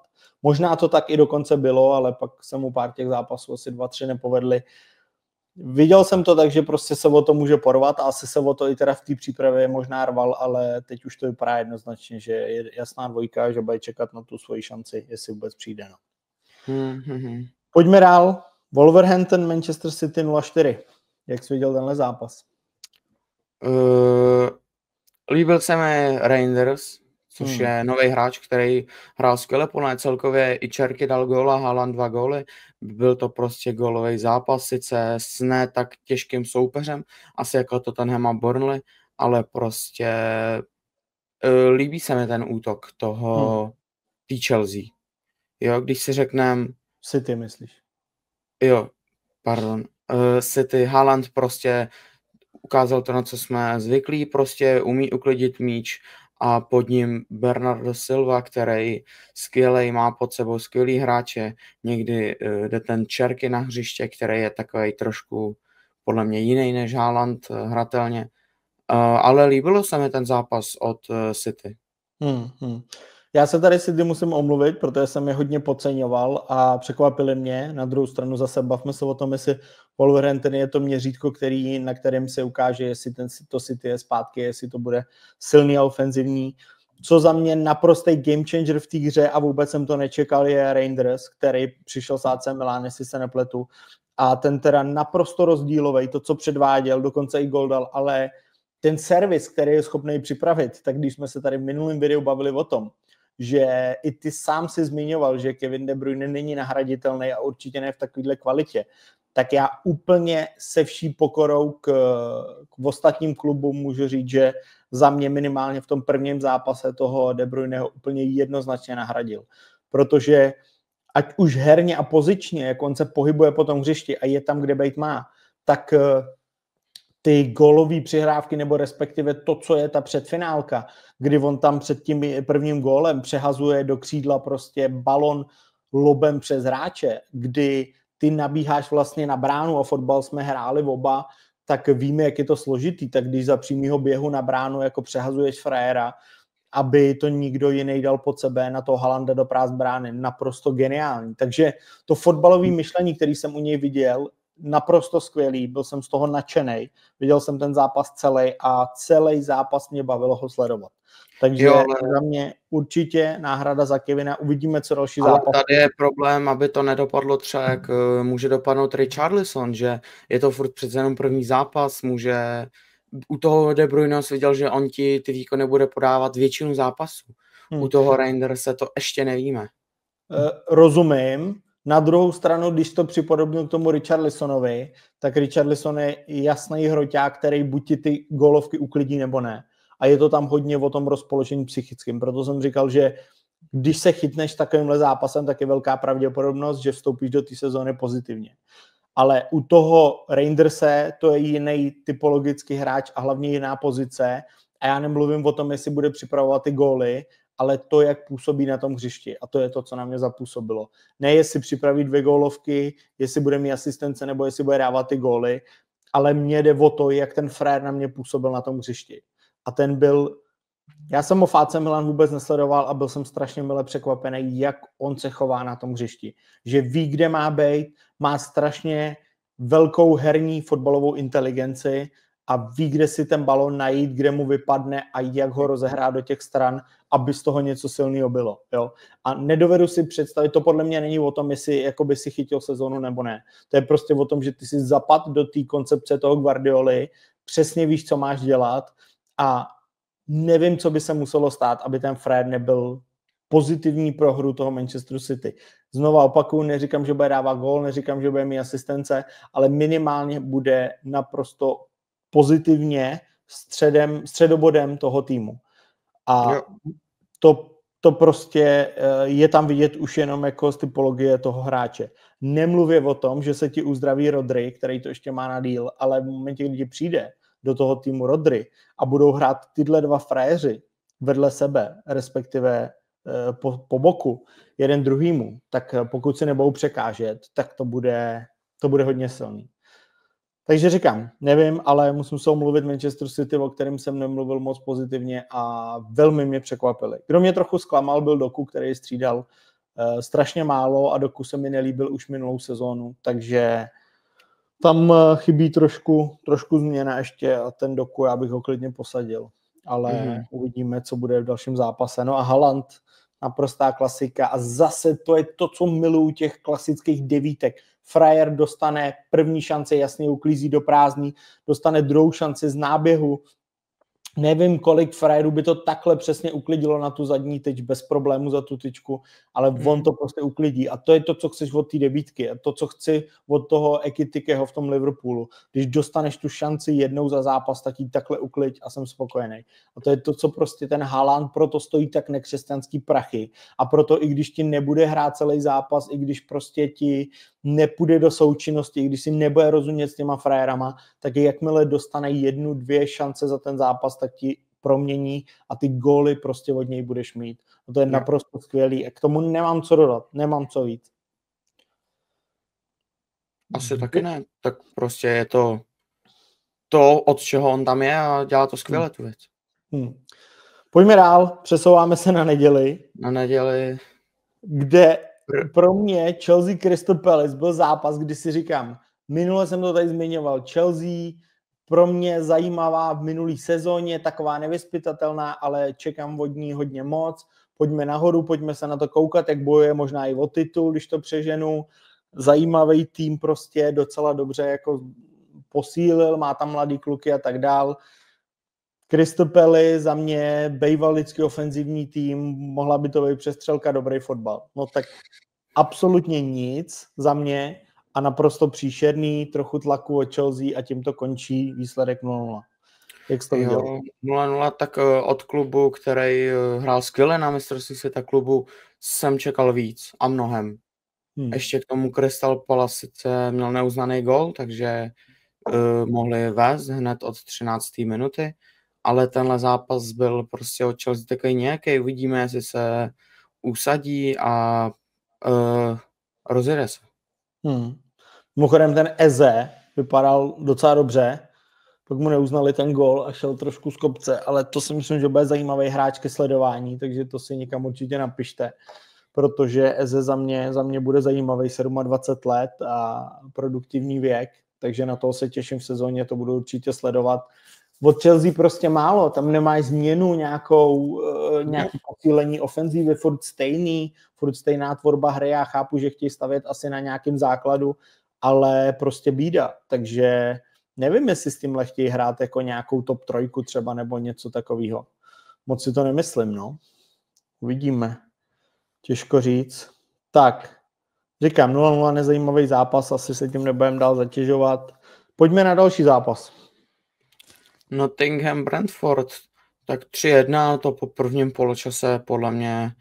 Možná to tak i dokonce bylo, ale pak se mu pár těch zápasů asi 2-3 nepovedly. Viděl jsem to tak, že prostě se o to může porvat a asi se o to i teda v té přípravě možná rval, ale teď už to vypadá jednoznačně, že je jasná dvojka, že bude čekat na tu svoji šanci, jestli vůbec přijde. No. Pojďme dál. Wolverhampton, Manchester City 0-4. Jak jsi viděl tenhle zápas? Líbil se mi Reinders, což je nový hráč, který hrál skvěle, podle celkově i Čerky dal góla, Haaland 2 góly. Byl to prostě gólový zápas, sice s ne tak těžkým soupeřem, asi jako Tottenham a Burnley, ale prostě líbí se mi ten útok toho tý Chelsea. Jo, když si řekneme... City, myslíš? Jo, pardon. City, Haaland prostě ukázal to, na co jsme zvyklí, prostě umí uklidit míč a pod ním Bernardo Silva, který skvělej, má pod sebou skvělý hráče, někdy jde ten Čerky na hřiště, který je takový trošku podle mě jiný než Haaland hratelně, ale líbilo se mi ten zápas od City. Já se tady City musím omluvit, protože jsem je hodně podceňoval a překvapili mě. Na druhou stranu zase bavme se o tom, jestli Wolverhampton je to měřítko, na kterém se ukáže, jestli to City je zpátky, jestli to bude silný a ofenzivní. Co za mě naprostý game changer v té hře a vůbec jsem to nečekal, je Reinders, který přišel z AC Milan, jestli se nepletu. A ten teda naprosto rozdílový, to, co předváděl, dokonce i gól dal, ale ten servis, který je schopný připravit, tak když jsme se tady v minulém videu bavili o tom, že i ty sám si zmiňoval, že Kevin De Bruyne není nahraditelný a určitě ne v takovéhle kvalitě, tak já úplně se vší pokorou k ostatním klubům můžu říct, že za mě minimálně v tom prvním zápase toho De Bruyneho úplně jednoznačně nahradil. Protože ať už herně a pozičně, jak on se pohybuje po tom hřišti a je tam, kde být má, tak ty gólové přihrávky, nebo respektive to, co je ta předfinálka, kdy on tam před tím prvním gólem přehazuje do křídla prostě balon lobem přes hráče, kdy ty nabíháš vlastně na bránu a fotbal jsme hráli oba, tak víme, jak je to složitý, tak když za přímýho běhu na bránu jako přehazuješ frajera, aby to nikdo jiný dal pod sebe na toho Haalanda do prázdné brány, naprosto geniální. Takže to fotbalové myšlení, který jsem u něj viděl, naprosto skvělý, byl jsem z toho nadšenej, viděl jsem ten zápas celý a celý zápas mě bavilo ho sledovat. Takže za mě určitě náhrada za Kevina, uvidíme, co další zápas. Tady je problém, aby to nedopadlo třeba, jak může dopadnout Richarlison, že je to furt přece jenom první zápas, může u toho De Bruyne viděl, že on ti ty výkony bude podávat většinu zápasů. U toho Reinderse to ještě nevíme. Rozumím. Na druhou stranu, když to připodobnil k tomu Richarlisonovi, tak Richarlison je jasný hroťák, který buď ti ty gólovky uklidí nebo ne. A je to tam hodně o tom rozpoložení psychickým. Proto jsem říkal, že když se chytneš takovýmhle zápasem, tak je velká pravděpodobnost, že vstoupíš do té sezóny pozitivně. Ale u toho Reinderse to je jiný typologický hráč a hlavně jiná pozice. A já nemluvím o tom, jestli bude připravovat ty góly, ale to, jak působí na tom hřišti. A to je to, co na mě zapůsobilo. Ne jestli připraví 2 gólovky, jestli bude mít asistence, nebo jestli bude dávat ty góly, ale mně jde o to, jak ten frér na mě působil na tom hřišti. A ten byl, já jsem o AC Milan vůbec nesledoval a byl jsem strašně mile překvapený, jak on se chová na tom hřišti. Že ví, kde má být, má strašně velkou herní fotbalovou inteligenci a ví, kde si ten balón najít, kde mu vypadne a jak ho rozehrát do těch stran, aby z toho něco silného bylo. Jo? A nedovedu si představit, to podle mě není o tom, jestli jakoby si chytil sezónu nebo ne. To je prostě o tom, že ty si zapad do té koncepce toho Guardioli, přesně víš, co máš dělat a nevím, co by se muselo stát, aby ten Fred nebyl pozitivní pro hru toho Manchesteru City. Znova opakuju, neříkám, že bude dávat gól, neříkám, že bude mít asistence, ale minimálně bude naprosto pozitivně středobodem toho týmu. A to prostě je tam vidět už jenom jako z typologie toho hráče. Nemluvě o tom, že se ti uzdraví Rodri, který to ještě má na díl, ale v momentě, kdy ti přijde do toho týmu Rodri a budou hrát tyhle 2 frajeři vedle sebe, respektive po boku, jeden druhýmu, tak pokud si nebudou překážet, tak to bude hodně silný. Takže říkám, nevím, ale musím se omluvit Manchester City, o kterém jsem nemluvil moc pozitivně a velmi mě překvapili. Kdo mě trochu zklamal, byl Doku, který střídal strašně málo a Doku se mi nelíbil už minulou sezónu, takže tam chybí trošku změna ještě a ten Doku já bych ho klidně posadil. Ale uvidíme, co bude v dalším zápase. No a Haaland, naprostá klasika a zase to je to, co miluju těch klasických devítek. Frajer dostane první šanci, jasně uklízí do prázdní, dostane druhou šanci z náběhu. Nevím, kolik frajerů by to takhle přesně uklidilo na tu zadní tyč bez problému za tu tyčku, ale on to prostě uklidí. A to je to, co chceš od té devítky. A to, co chci od toho Ekitikeho v tom Liverpoolu. Když dostaneš tu šanci jednou za zápas, tak ji takhle ukliď a jsem spokojený. A to je to, co prostě ten Haaland, proto stojí tak nekřesťanský prachy. A proto i když ti nebude hrát celý zápas, i když prostě ti nepůjde do součinnosti, i když si nebude rozumět s těma frajerama, tak jakmile dostane 1-2 šance za ten zápas, tak ti promění a ty góly prostě od něj budeš mít. A to je naprosto skvělý. A k tomu nemám co dodat, nemám co víc. Asi taky ne. Tak prostě je to, od čeho on tam je a dělá to skvěle tu věc. Pojďme dál, přesouváme se na neděli. Na neděli. Kde pro mě Chelsea Crystal Palace byl zápas, kdy si říkám, minule jsem to tady zmiňoval, Chelsea pro mě zajímavá v minulý sezóně, taková nevyzpytatelná, ale čekám od ní hodně moc. Pojďme nahoru, pojďme se na to koukat, jak bojuje možná i o titul, když to přeženu. Zajímavý tým prostě docela dobře jako posílil, má tam mladý kluky a tak dál. Crystal Palace za mě býval lidský ofenzivní tým, mohla by to být přestřelka, dobrý fotbal. No tak absolutně nic za mě a naprosto příšerný, trochu tlaku od Chelsea a tím to končí výsledek 0-0. Jak jsi to viděl? 0-0, tak od klubu, který hrál skvěle na mistrovství světa klubu, jsem čekal víc a mnohem. Ještě k tomu Crystal Palace sice měl neuznaný gól, takže mohli vést hned od 13. minuty, ale tenhle zápas byl prostě od Chelsea takový nějaký. Uvidíme, jestli se usadí a rozjede se. Mimochodem ten Eze vypadal docela dobře, pak mu neuznali ten gól a šel trošku z kopce, ale to si myslím, že bude zajímavý hráč ke sledování, takže to si někam určitě napište, protože Eze za mě bude zajímavý, 27 let a produktivní věk, takže na to se těším v sezóně, to budu určitě sledovat. Od Chelsea prostě málo, tam nemáš změnu nějaký posílení ofenzívy, furt stejná tvorba hry, já chápu, že chtějí stavět asi na nějakém základu, ale prostě bída, takže nevím, jestli s tímhle chtějí hrát jako nějakou top 3 třeba nebo něco takového. Moc si to nemyslím, no. Uvidíme. Těžko říct. Tak, říkám, 0-0 nezajímavý zápas, asi se tím nebudeme dál zatěžovat. Pojďme na další zápas. Nottingham Brentford, tak 3-1, to po prvním poločase podle mě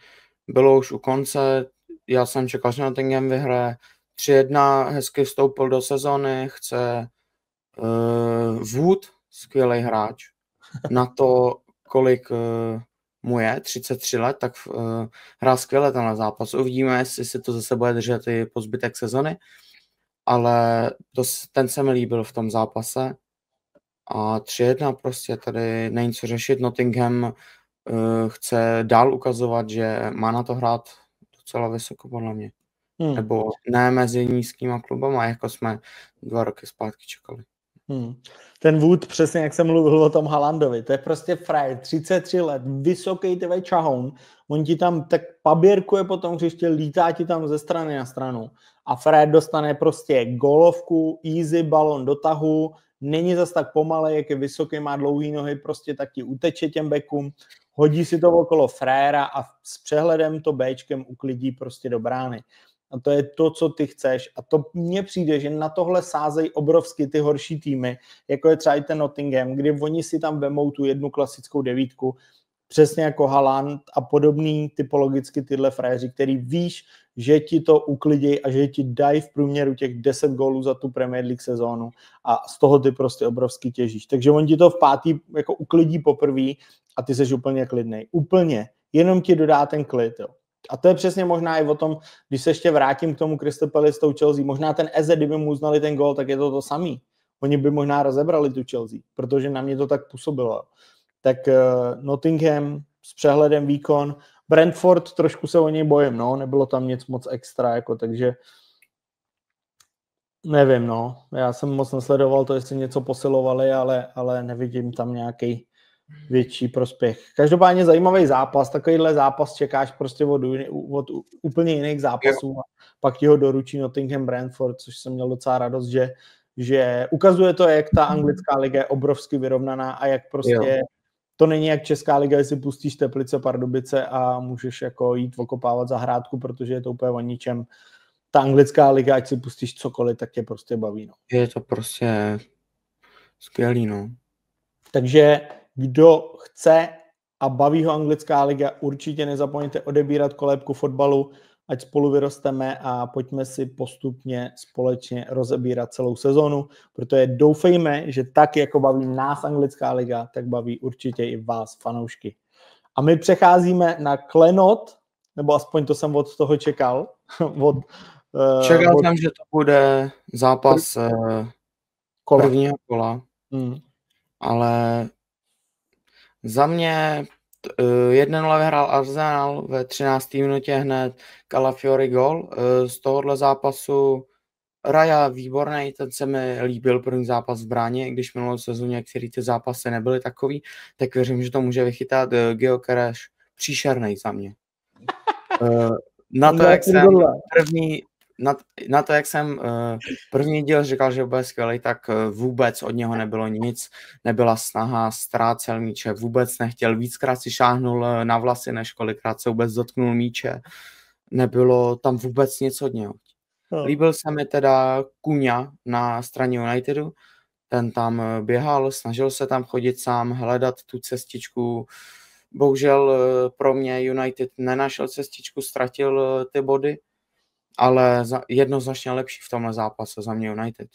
bylo už u konce. Já jsem čekal, že Nottingham vyhraje 3-1, hezky vstoupil do sezony, chce Wood, skvělý hráč, na to, kolik mu je 33 let, tak hrál skvěle tenhle zápas. Uvidíme, jestli se to zase bude držet i po zbytek sezony, ale ten se mi líbil v tom zápase. A 3-1 prostě tady není co řešit. Nottingham chce dál ukazovat, že má na to hrát docela vysoko podle mě. Nebo ne mezi nízkýma klubama, jako jsme 2 roky zpátky čekali. Ten Wood, přesně jak jsem mluvil o tom Haalandovi, to je prostě frajer, 33 let, vysoký TV čahoun, on ti tam tak paběrkuje po tom hřiště, lítá ti tam ze strany na stranu a frajer dostane prostě gólovku, easy, balon do tahu, není zas tak pomalej, jak je vysoký, má dlouhý nohy, prostě tak ti uteče těm bekům, hodí si to okolo frajera a s přehledem to Bčkem uklidí prostě do brány. A to je to, co ty chceš. A to mně přijde, že na tohle sázejí obrovsky ty horší týmy, jako je třeba i ten Nottingham, kdy oni si tam vemou tu jednu klasickou devítku, přesně jako Haaland a podobný typologicky tyhle frajeři, který víš, že ti to uklidějí a že ti dají v průměru těch 10 gólů za tu Premier League sezónu a z toho ty prostě obrovsky těžíš. Takže on ti to v pátý jako uklidí poprvé a ty seš úplně klidnej. Úplně. Jenom ti dodá ten klid, jo. A to je přesně možná i o tom, když se ještě vrátím k tomu Crystal Palace s tou Chelsea, možná ten Eze, kdyby mu uznali ten gól, tak je to samý. Oni by možná rozebrali tu Chelsea, protože na mě to tak působilo. Tak Nottingham s přehledem výkon, Brentford trošku se o něj bojím, no, nebylo tam nic moc extra, jako, takže nevím, no. Já jsem moc nesledoval to, jestli něco posilovali, ale nevidím tam nějaký větší prospěch. Každopádně zajímavý zápas, takovýhle zápas čekáš prostě od úplně jiných zápasů a pak ti ho doručí Nottingham Brentford, což jsem měl docela radost, že ukazuje to, jak ta anglická liga je obrovsky vyrovnaná a jak prostě to není jak česká liga, jestli pustíš Teplice, Pardubice a můžeš jako jít okopávat zahrádku, protože je to úplně o ničem. Ta anglická liga, ať si pustíš cokoliv, tak tě prostě baví. No. Je to prostě skvělý, no. Takže kdo chce a baví ho anglická liga, určitě nezapomeňte odebírat kolébku fotbalu, ať spolu vyrosteme a pojďme si postupně společně rozebírat celou sezonu, protože doufejme, že tak, jako baví nás anglická liga, tak baví určitě i vás, fanoušky. A my přecházíme na klenot, nebo aspoň to jsem od toho čekal. Čekal jsem, že to bude zápas prvního kola, ale za mě 1-0 vyhrál Arsenal ve 13. minutě hned Calafiori gol. Z tohohle zápasu Raja výborný, ten se mi líbil první zápas v bráně, když minulou sezóně některé ty zápasy nebyly takový, tak věřím, že to může vychytat Gyökeres příšernej za mě. Na to, jak jsem první díl říkal, že bude skvělý, tak vůbec od něho nebylo nic, nebyla snaha, ztrácel míče, vůbec nechtěl, víckrát si šáhnul na vlasy, než kolikrát se vůbec dotknul míče, nebylo tam vůbec nic od něho. Líbil se mi teda Kuňa na straně Unitedu, ten tam běhal, snažil se tam chodit sám, hledat tu cestičku, bohužel pro mě United nenašel cestičku, ztratil ty body, ale jednoznačně lepší v tomhle zápase za mě United.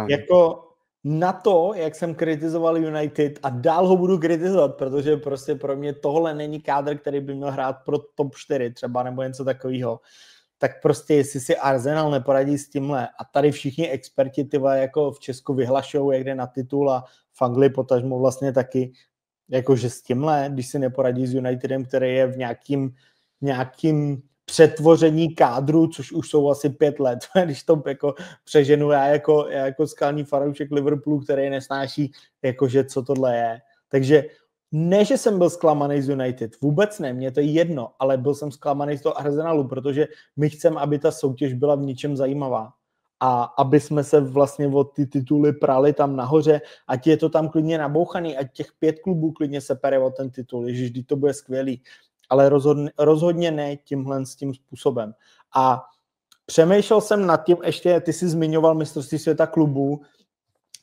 Jako na to, jak jsem kritizoval United a dál ho budu kritizovat, protože prostě pro mě tohle není kádr, který by měl hrát pro top 4 třeba nebo něco takového, tak prostě jestli si Arsenal neporadí s tímhle a tady všichni experti tyva jako v Česku vyhlašou, jak jde na titul a v Anglii potažmo vlastně taky, jakože s tímhle, když si neporadí s Unitedem, který je v nějakým přetvoření kádru, což už jsou asi 5 let, když to jako přeženu já jako skalní fanoušek Liverpoolu, který nesnáší, jakože co tohle je. Takže ne, že jsem byl zklamaný z United, vůbec ne, mně to je jedno, ale byl jsem zklamaný z toho Arsenalu, protože my chceme, aby ta soutěž byla v něčem zajímavá a aby jsme se vlastně od ty tituly prali tam nahoře, ať je to tam klidně nabouchaný, ať těch 5 klubů klidně se pere o ten titul, ježiš, vždy to bude skvělý, ale rozhodně ne tímhle s tím způsobem. A přemýšlel jsem nad tím, ještě ty jsi zmiňoval mistrovství světa klubů,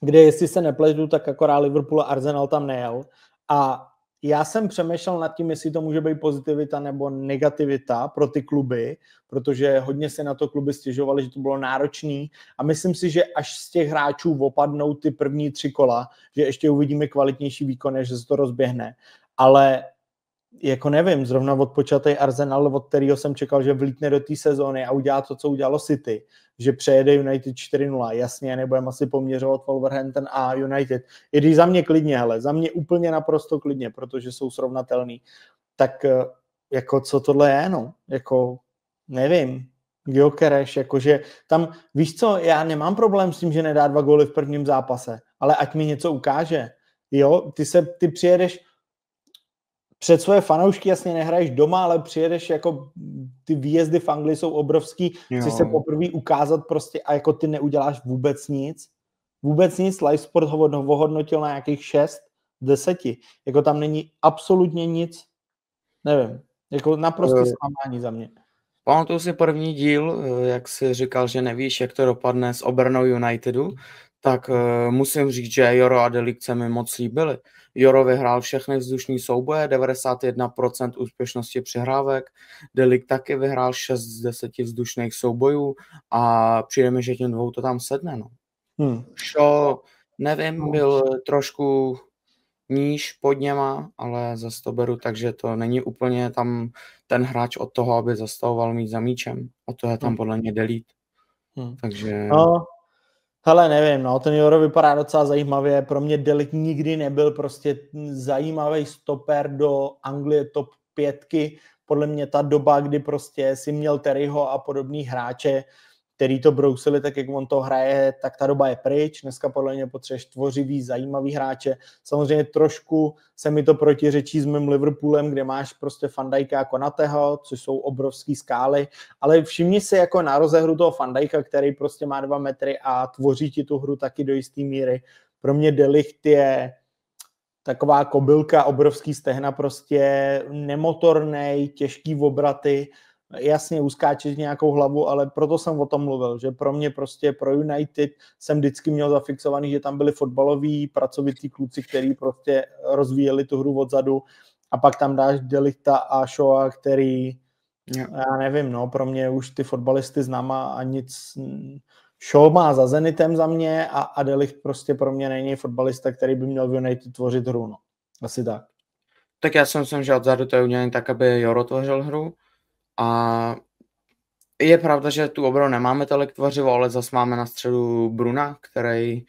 kde jestli se nepletu, tak akorát Liverpool a Arsenal tam nejel. A já jsem přemýšlel nad tím, jestli to může být pozitivita nebo negativita pro ty kluby, protože hodně se na to kluby stěžovali, že to bylo náročný a myslím si, že až z těch hráčů opadnou ty první 3 kola, že ještě uvidíme kvalitnější výkon, že se to rozběhne. Ale jako nevím, zrovna odpočatý Arsenal, od kterého jsem čekal, že vlítne do té sezóny a udělá to, co udělalo City, že přejede United 4-0, jasně, nebudeme asi poměřovat Wolverhampton a United. I když za mě klidně, hele, za mě úplně naprosto klidně, protože jsou srovnatelný, tak jako co tohle je, no, jako nevím, Gyökeres, jakože tam, víš co, já nemám problém s tím, že nedá 2 góly v prvním zápase, ale ať mi něco ukáže, jo, ty přijedeš před svoje fanoušky, jasně nehraješ doma, ale přijedeš, jako ty výjezdy v Anglii jsou obrovský, chceš se poprvé ukázat prostě a jako ty neuděláš vůbec nic. Vůbec nic, Live Sport ho ohodnotil na nějakých 6 z 10. Jako tam není absolutně nic, nevím, jako naprosto zklamání za mě. Pamatuju si první díl, jak jsi říkal, že nevíš, jak to dopadne s obranou Unitedu, tak musím říct, že Joro a De Ligt se mi moc líbili. Joro vyhrál všechny vzdušní souboje, 91% úspěšnosti přihrávek, De Ligt taky vyhrál 6 z 10 vzdušných soubojů a přijde mi, že těm dvou to tam sedne. No. Šo, nevím, byl trošku níž pod něma, ale zase to beru, takže to není úplně tam ten hráč od toho, aby zastavoval mít za míčem. O to je tam podle mě De Ligt. Takže... No, hele, nevím, no, ten Joro vypadá docela zajímavě. Pro mě De Ligt nikdy nebyl prostě zajímavý stoper do Anglie top 5. Podle mě ta doba, kdy prostě si měl Terryho a podobný hráče, který to brousili tak, jak on to hraje, tak ta doba je pryč. Dneska podle mě potřebuješ tvořivý, zajímavý hráče. Samozřejmě trošku se mi to protiřečí s mým Liverpoolem, kde máš prostě Van Dijka a Konateho, což jsou obrovský skály, ale všimni si jako na rozehru toho Van Dijka, který prostě má 2 metry a tvoří ti tu hru taky do jistý míry. Pro mě De Ligt je taková kobylka, obrovský stehna, prostě nemotornej, těžký obraty, jasně uskáčeš nějakou hlavu, ale proto jsem o tom mluvil, že pro mě prostě pro United jsem vždycky měl zafixovaný, že tam byli fotbaloví, pracovití kluci, kteří prostě rozvíjeli tu hru odzadu a pak tam dáš De Lichta a Shawa, který, já nevím, no, pro mě už ty fotbalisty znám a nic. Shaw má za Zenitem za mě a De Ligt prostě pro mě není fotbalista, který by měl v United tvořit hru, no. Asi tak. Tak já si myslím, že odzadu to je udělané tak, aby Joro tvořil hru. A je pravda, že tu obranu nemáme tolik tvořivo, ale zase máme na středu Bruna, který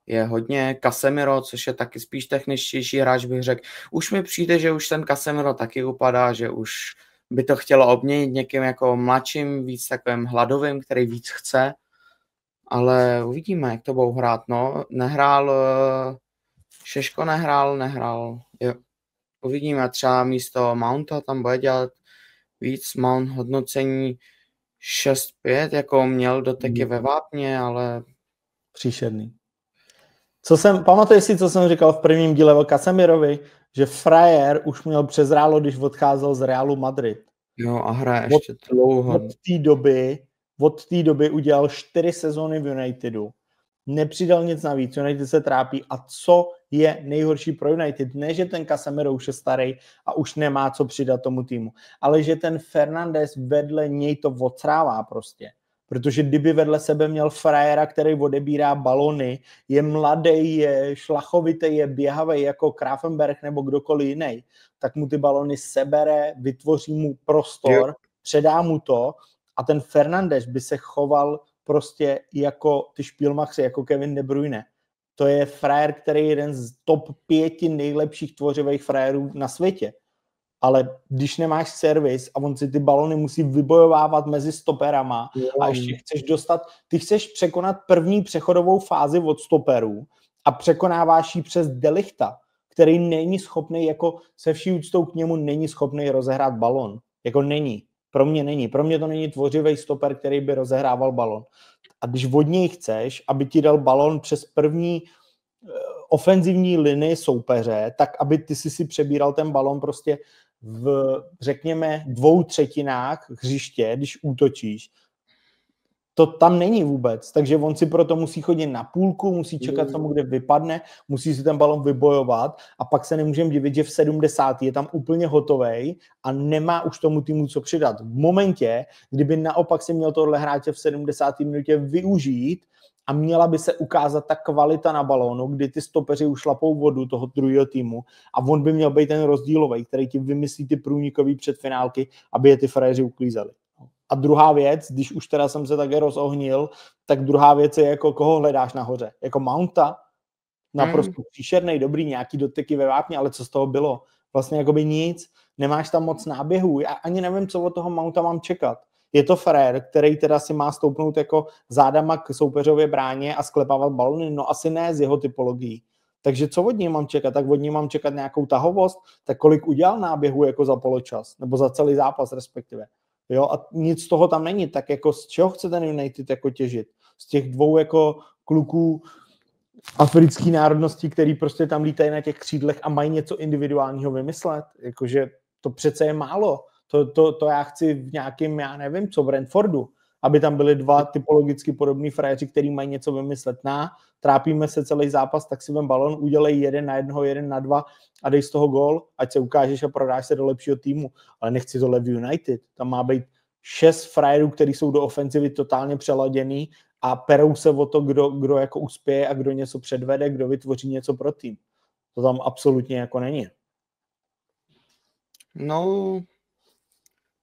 je hodně, Casemiro, což je taky spíš techničtější hráč, bych řekl. Už mi přijde, že už ten Casemiro taky upadá, že už by to chtělo obměnit někým jako mladším, víc takovým hladovým, který víc chce, ale uvidíme, jak to budou hrát. No, Šeško nehrál. Jo. Uvidíme, třeba místo Mounta tam bude dělat víc, Mount hodnocení 6-5, jako měl doteky ve vápně, ale... Příšerný. Pamatuješ si, co jsem říkal v prvním díle o Casemirovi, že frajer už měl přezrálo, když odcházel z Realu Madrid. Jo, a hraje ještě dlouho. Od té doby udělal 4 sezóny v Unitedu. Nepřidal nic navíc, United se trápí a co je nejhorší pro United? Ne, že ten Casemiro už je starý a už nemá co přidat tomu týmu, ale že ten Fernandes vedle něj to odsrává prostě. Protože kdyby vedle sebe měl frajera, který odebírá balony, je mladý, je šlachovitý, je běhavý jako Grafenberg nebo kdokoliv jiný, tak mu ty balony sebere, vytvoří mu prostor, předá mu to a ten Fernandes by se choval prostě jako ty špílmachři, jako Kevin De Bruyne. To je frajer, který je jeden z top 5 nejlepších tvořivých frajerů na světě. Ale když nemáš servis a on si ty balony musí vybojovávat mezi stoperama a ještě chceš ty chceš překonat první přechodovou fázi od stoperů a překonáváš ji přes De Lichta, který není schopný, jako se vší úctou k němu není schopný rozehrát balon. Jako není. Pro mě není. Pro mě to není tvořivý stoper, který by rozehrával balon. A když od něj chceš, aby ti dal balon přes první ofenzivní linii soupeře, tak aby ty si přebíral ten balon prostě v, řekněme, 2/3 hřiště, když útočíš, to tam není vůbec. Takže on si proto musí chodit na půlku, musí čekat tomu, kde vypadne, musí si ten balon vybojovat a pak se nemůžeme divit, že v 70. je tam úplně hotovej a nemá už tomu týmu co přidat. V momentě, kdyby naopak si měl tohle hráče v 70. minutě využít a měla by se ukázat ta kvalita na balónu, kdy ty stopeři ušlapou vodu toho druhého týmu a on by měl být ten rozdílový, který ti vymyslí ty průnikový předfinálky, aby je ty frajeři uklízeli. A druhá věc, když už teda jsem se také rozohnil, tak druhá věc je, jako koho hledáš nahoře. Jako Mounta, naprosto příšernej, dobrý, nějaký doteky ve vápně, ale co z toho bylo? Vlastně jakoby nic, nemáš tam moc náběhů, já ani nevím, co od toho Mounta mám čekat. Je to frér, který teda si má stoupnout jako zádama k soupeřově bráně a sklepávat balony, no asi ne z jeho typologií. Takže co od něj mám čekat? Tak od něj mám čekat nějakou tahovost, tak kolik udělal náběhu jako za poločas, nebo za celý zápas respektive. Jo, a nic z toho tam není, tak jako z čeho chce ten United jako těžit? Z těch dvou jako kluků africké národnosti, který prostě tam lítají na těch křídlech a mají něco individuálního vymyslet, jakože to přece je málo. To já chci v nějakém, já nevím co, Brentfordu, aby tam byly dva typologicky podobný frajeři, který mají něco vymyslet. Trápíme se celý zápas, tak si vem balon, udělej 1-1, 1-2 a dej z toho gól, ať se ukážeš a prodáš se do lepšího týmu. Ale nechci tohle v United. Tam má být 6 frajerů, kteří jsou do ofenzivy totálně přeladěný a perou se o to, kdo jako uspěje a kdo něco předvede, kdo vytvoří něco pro tým. To tam absolutně jako není. No,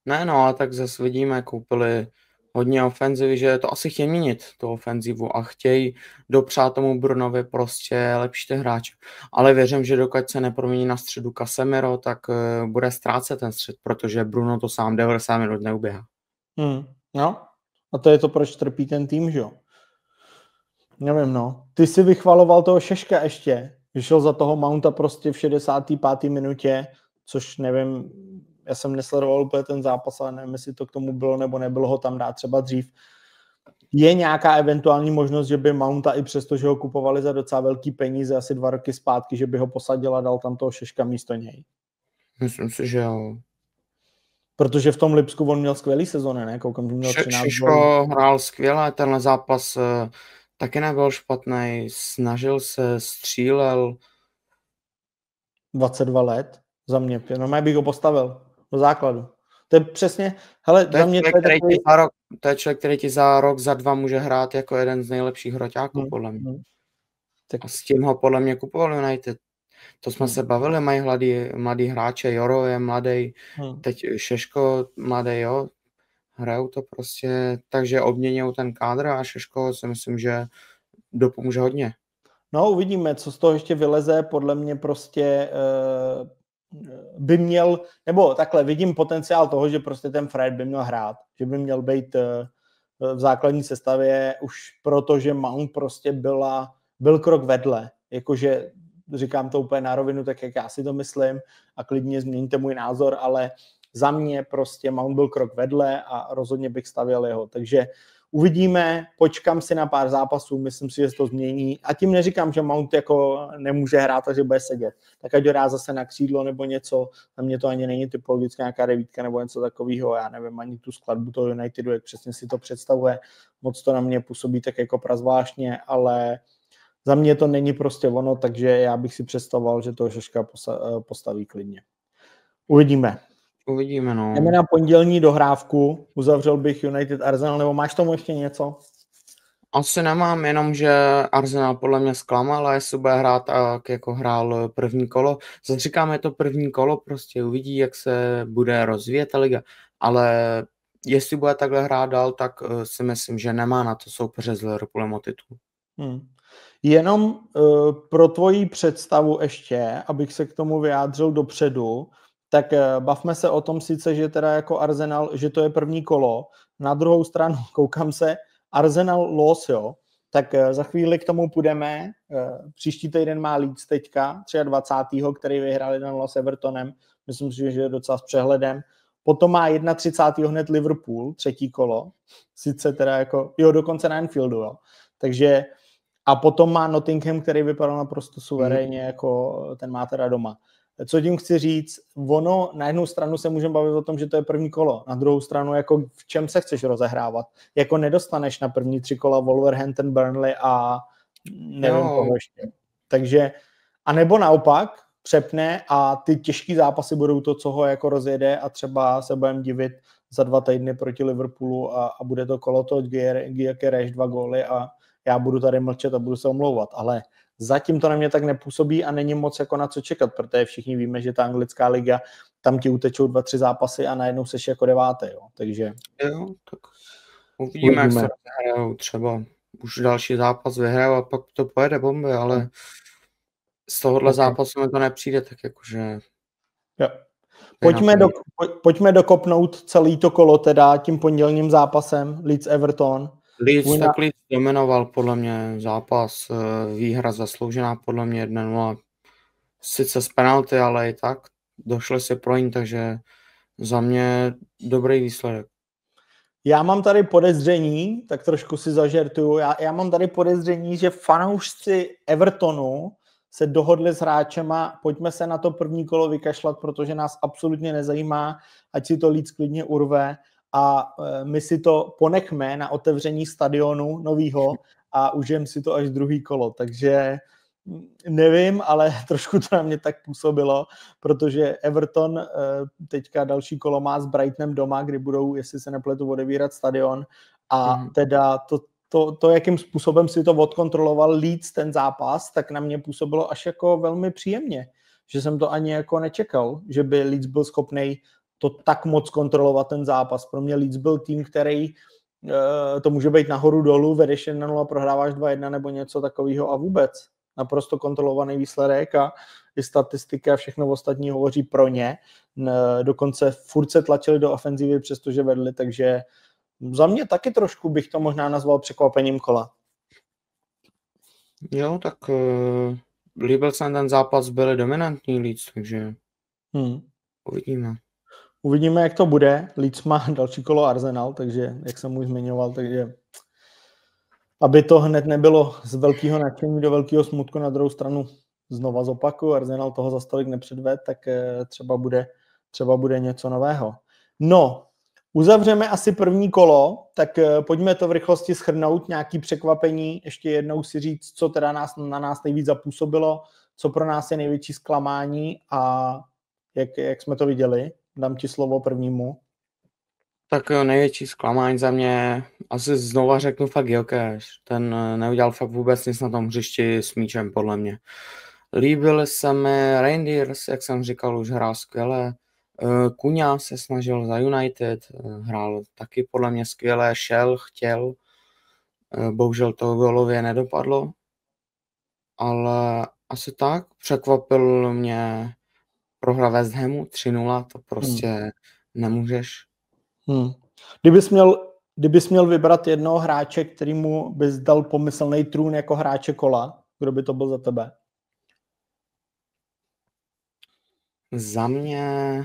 ne, no, ale tak zase vidíme, koupili hodně ofenzivy, že to asi chtějí měnit, tu ofenzivu a chtějí dopřát tomu Brunovi prostě lepší ty hráče. Ale věřím, že dokud se nepromění na středu Casemiro, tak bude ztrácet ten střed, protože Bruno to sám 90 minut neuběhá. No, a to je to, proč trpí ten tým, že jo? Nevím, no. Ty si vychvaloval toho Šeška ještě, vyšel za toho Mounta prostě v 65. minutě, což nevím, já jsem nesledoval úplně ten zápas, ale nevím, jestli to k tomu bylo nebo nebylo ho tam dát třeba dřív. Je nějaká eventuální možnost, že by Mounta i přesto, že ho kupovali za docela velký peníze asi 2 roky zpátky, že by ho posadil a dal tam toho Šeška místo něj? Myslím si, že jo. Protože v tom Lipsku on měl skvělý sezóny, ne? Koukám, že měl 13 Šeško hrál skvěle, tenhle zápas taky nebyl špatný, snažil se, střílel. 22 let za mě, no bych ho postavil do základu. To je přesně, hele, to za mě to je člověk, který ti za rok, za 2 může hrát jako jeden z nejlepších hroťáků, podle mě. Tak... A s tím ho podle mě kupoval United. To jsme se bavili, mají mladý hráče, Joro je mladý, teď Šeško mladý, jo, hrajou to prostě, takže obměňují ten kádr a Šeško si myslím, že dopomůže hodně. No, uvidíme, co z toho ještě vyleze, podle mě prostě by měl, nebo takhle, vidím potenciál toho, že prostě ten Fred by měl hrát, že by měl být v základní sestavě už proto, že Mount prostě byl krok vedle, jakože říkám to úplně na rovinu, tak jak já si to myslím a klidně změníte můj názor, ale za mě prostě Mount byl krok vedle a rozhodně bych stavěl jeho, takže uvidíme, počkám si na pár zápasů, myslím si, že se to změní a tím neříkám, že Mount jako nemůže hrát a že bude sedět, tak ať ho dá zase na křídlo nebo něco, na mě to ani není typologicky nějaká devítka nebo něco takového, já nevím ani tu skladbu toho Unitedu, jak přesně si to představuje, moc to na mě působí tak jako prazvláštně, ale za mě to není prostě ono, takže já bych si představoval, že toho Šeška postaví klidně. Uvidíme. Uvidíme, no. Jdeme na pondělní dohrávku, uzavřel bych United Arsenal, nebo máš tomu ještě něco? Asi nemám, jenom že Arsenal podle mě zklamal, a jestli bude hrát tak, jako hrál první kolo. Zase říkáme, je to první kolo, prostě uvidí, jak se bude rozvíjet ta liga, ale jestli bude takhle hrát dál, tak si myslím, že nemá na to soupeře s Liverpoolem o titul. Jenom pro tvoji představu ještě, abych se k tomu vyjádřil dopředu, tak bavme se o tom sice, že teda jako Arsenal, že to je první kolo, na druhou stranu koukám se, Arsenal los, jo, tak za chvíli k tomu půjdeme, příští týden má Leeds teďka, 23. který vyhrál 1-0 s Evertonem, myslím si, že je docela s přehledem, potom má 31. hned Liverpool, třetí kolo, sice teda jako, jo, dokonce na Anfieldu, jo, takže a potom má Nottingham, který vypadal naprosto suverénně, jako ten má teda doma. Co tím chci říct, ono na jednu stranu se můžeme bavit o tom, že to je první kolo, na druhou stranu jako v čem se chceš rozehrávat. Jako nedostaneš na první 3 kola Wolverhampton, Burnley a nevím koho ještě. Takže, a nebo naopak přepne a ty těžký zápasy budou to, co ho jako rozjede a třeba se budeme divit za 2 týdny proti Liverpoolu a bude to kolo to Gyökeres 2 góly a já budu tady mlčet a budu se omlouvat, ale zatím to na mě tak nepůsobí a není moc jako na co čekat, protože všichni víme, že ta anglická liga, tam ti utečou 2-3 zápasy a najednou seš jako 9. Jo. Takže jo, tak uvidíme, jak se rozehrajou, třeba už další zápas vyhrajou a pak to pojede bomby, ale z tohohle zápasu mi to nepřijde, tak jakože... Jo. Pojďme dokopnout celý to kolo teda tím pondělním zápasem Leeds-Everton. Leeds dominoval podle mě zápas, výhra zasloužená podle mě 1-0. Sice z penalty, ale i tak došli si pro ní, takže za mě dobrý výsledek. Já mám tady podezření, tak trošku si zažertuju, já mám tady podezření, že fanoušci Evertonu se dohodli s hráčema, pojďme se na to první kolo vykašlat, protože nás absolutně nezajímá, ať si to Leeds klidně urve a my si to ponechme na otevření stadionu novýho a užijeme si to až druhý kolo, takže nevím, ale trošku to na mě tak působilo, protože Everton teďka další kolo má s Brightonem doma, kdy budou, jestli se nepletu, odevírat stadion a teda to, jakým způsobem si to odkontroloval Leeds ten zápas, tak na mě působilo až jako velmi příjemně, že jsem to ani jako nečekal, že by Leeds byl schopnej to tak moc kontrolovat ten zápas. Pro mě Leeds byl tým, který to může být nahoru dolů, vedeš 1-0, prohráváš 2-1 nebo něco takového a vůbec. Naprosto kontrolovaný výsledek a i statistika a všechno ostatní hovoří pro ně. Dokonce furt se tlačili do ofenzivy, přestože vedli, takže za mě taky trošku bych to možná nazval překvapením kola. Jo, tak líbil jsem ten zápas, byli dominantní Leeds, takže uvidíme. Uvidíme, jak to bude. Leeds má další kolo Arsenal, takže jak jsem už zmiňoval, takže aby to hned nebylo z velkého nadšení do velkého smutku, na druhou stranu znova zopakuju, Arsenal toho za stolik nepředved, tak třeba bude něco nového. No, uzavřeme asi první kolo, tak pojďme to v rychlosti shrnout, nějaký překvapení, ještě jednou si říct, co teda na nás nejvíc zapůsobilo, co pro nás je největší zklamání a jak jsme to viděli. Dám ti slovo prvnímu. Tak největší zklamání za mě, asi znova řeknu fakt Gyökeres. Ten neudělal fakt vůbec nic na tom hřišti s míčem, podle mě. Líbily se mi Rangers, jak jsem říkal, už hrál skvěle. Kuňa se snažil za United, hrál taky podle mě skvěle, chtěl. Bohužel to gólově nedopadlo. Ale asi tak, překvapil mě prohra West Hamu 3-0, to prostě nemůžeš. Kdybys měl vybrat jednoho hráče, kterýmu bys dal pomyslný trůn jako hráče kola, kdo by to byl za tebe? Za mě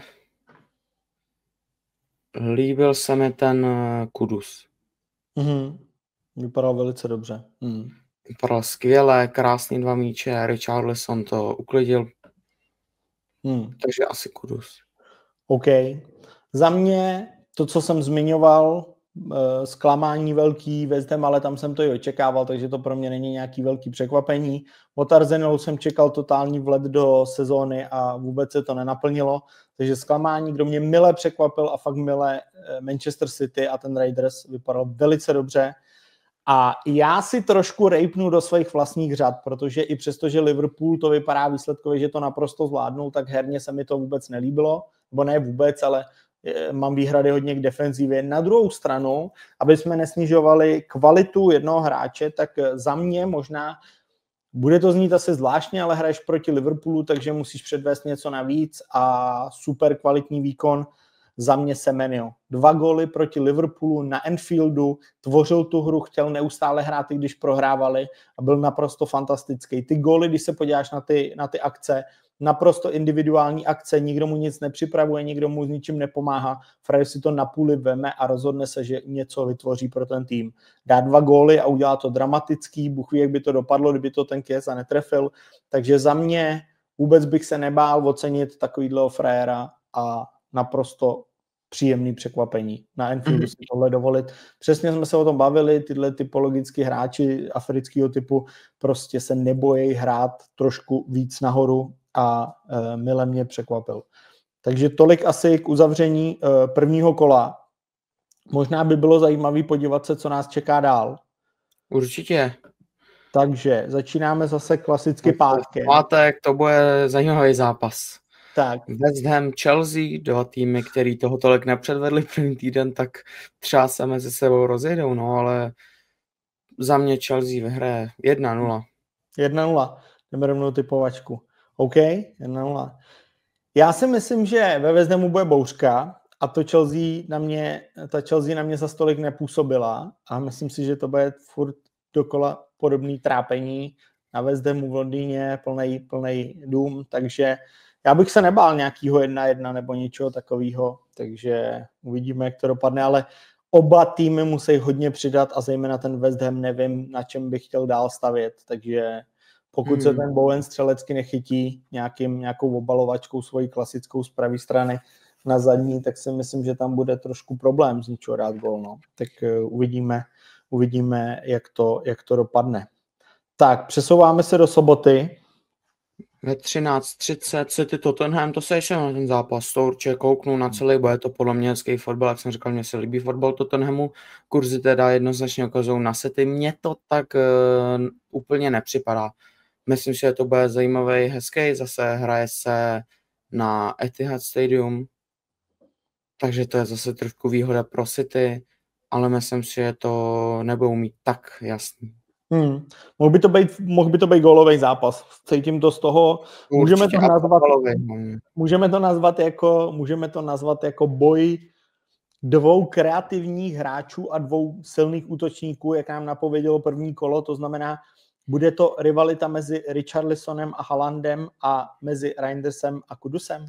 líbil se mi ten Kudus. Vypadal velice dobře. Vypadal skvěle, krásný 2 míče, Richarlison to uklidil. Takže asi Kudus. OK. Za mě to, co jsem zmiňoval, zklamání velký West Ham, ale tam jsem to i očekával, takže to pro mě není nějaký velký překvapení. Od Arsenalu jsem čekal totální vlet do sezóny a vůbec se to nenaplnilo, takže zklamání, kdo mě mile překvapil a fakt mile Manchester City a ten Raiders vypadal velice dobře. A já si trošku rejpnu do svých vlastních řad, protože i přesto, že Liverpool to vypadá výsledkově, že to naprosto zvládnul, tak herně se mi to vůbec nelíbilo, nebo ne vůbec, ale mám výhrady hodně k defenzivě. Na druhou stranu, aby jsme nesnižovali kvalitu jednoho hráče, tak za mě možná, bude to znít asi zvláštně, ale hraješ proti Liverpoolu, takže musíš předvést něco navíc a super kvalitní výkon za mě Semenyo. 2 góly proti Liverpoolu na Anfieldu, tvořil tu hru, chtěl neustále hrát, i když prohrávali a byl naprosto fantastický. Ty góly, když se podíváš na ty akce, naprosto individuální akce, nikdo mu nic nepřipravuje, nikdo mu s ničím nepomáhá, frajer si to na půli veme a rozhodne se, že něco vytvoří pro ten tým. Dá 2 góly a udělá to dramatický, Bůh ví, jak by to dopadlo, kdyby to ten Chiesa netrefil, takže za mě vůbec bych se nebál ocenit takovýhleho frajera a naprosto příjemný překvapení. Na Anfieldu si tohle dovolit. Přesně jsme se o tom bavili, tyhle typologický hráči afrického typu prostě se nebojí hrát trošku víc nahoru a mile mě překvapil. Takže tolik asi k uzavření prvního kola. Možná by bylo zajímavé podívat se, co nás čeká dál. Určitě. Takže začínáme zase klasicky pátkem. Pátek to bude zajímavý zápas. Tak. West Ham, Chelsea, dva týmy, který toho tolik nepředvedli první týden, tak třeba se mezi sebou rozjedou, no ale za mě Chelsea vyhraje 1-0. 1-0. Jdeme rovnou typovačku. OK, 1-0. Já si myslím, že ve West Hamu bude bouřka a ta Chelsea na mě za stolik nepůsobila a myslím si, že to bude furt dokola podobný trápení na West Hamu v Londýně, plnej dům, takže já bych se nebál nějakýho 1-1 nebo něčeho takového, takže uvidíme, jak to dopadne, ale oba týmy musí hodně přidat a zejména ten West Ham nevím, na čem bych chtěl dál stavět, takže pokud se ten Bowen střelecky nechytí nějakou obalovačkou svojí klasickou z pravé strany na zadní, tak si myslím, že tam bude trošku problém z ničeho dát gól. No. Tak uvidíme, jak to dopadne. Tak, přesouváme se do soboty. Ve 13:30 City Tottenham, to se ještě na ten zápas, to určitě kouknu na celý, bude to podle mě hezký fotbal, jak jsem říkal, mně se líbí fotbal Tottenhamu, kurzy teda jednoznačně ukazují na City, mně to tak úplně nepřipadá. Myslím, že to bude zajímavý, hezký, zase hraje se na Etihad Stadium, takže to je zase trošku výhoda pro City, ale myslím si, že to nebudou mít tak jasný. Mohl by to být gólový zápas. Cítím to z toho. Můžeme to nazvat jako boj dvou kreativních hráčů a dvou silných útočníků, jak nám napovědělo první kolo. To znamená, bude to rivalita mezi Richarlisonem a Haalandem a mezi Reindersem a Kudusem?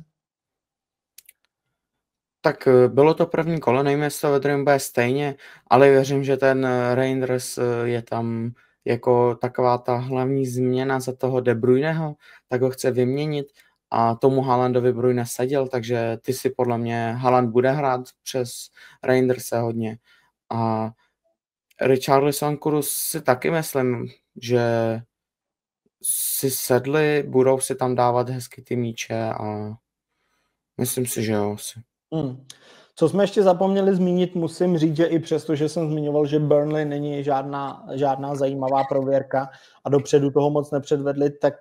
Tak bylo to první kolo, nevím, jestli to ve druhém bude stejně, ale věřím, že ten Reinders je tam jako taková ta hlavní změna za toho De Bruyneho, tak ho chce vyměnit a tomu Haalandovi Bruyne seděl, takže ty si podle mě Haaland bude hrát přes Reinderse hodně. A Richarlison Kudus si taky myslím, že si sedli, budou si tam dávat hezky ty míče a myslím si, že jo. Co jsme ještě zapomněli zmínit, musím říct, že i přesto, že jsem zmiňoval, že Burnley není žádná zajímavá prověrka a dopředu toho moc nepředvedli, tak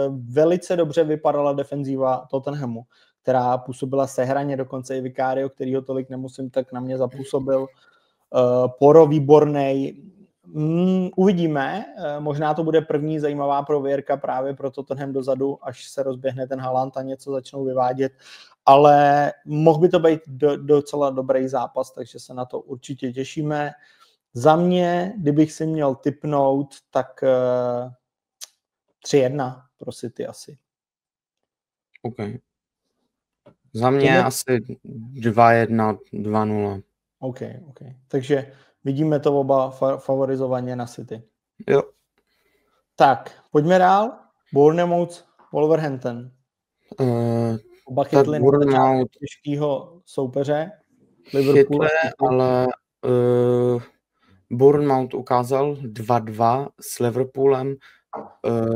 velice dobře vypadala defenzíva Tottenhamu, která působila sehraně, dokonce i Vicario, kterýho tolik nemusím, tak na mě zapůsobil. Poro výbornej. Uvidíme, možná to bude první zajímavá prověrka právě pro Tottenham dozadu, až se rozběhne ten Haaland a něco začnou vyvádět, ale mohl by to být docela dobrý zápas, takže se na to určitě těšíme. Za mě, kdybych si měl tipnout, tak 3-1 pro City asi. OK. Za mě asi 2-1, 2-0. OK. Takže vidíme to oba favorizovaně na City. Jo. Tak, pojďme dál. Bournemouth, Wolverhampton. Oba chytli na těžkého soupeře. Chytli, ale Bournemouth ukázal 2-2 s Liverpoolem.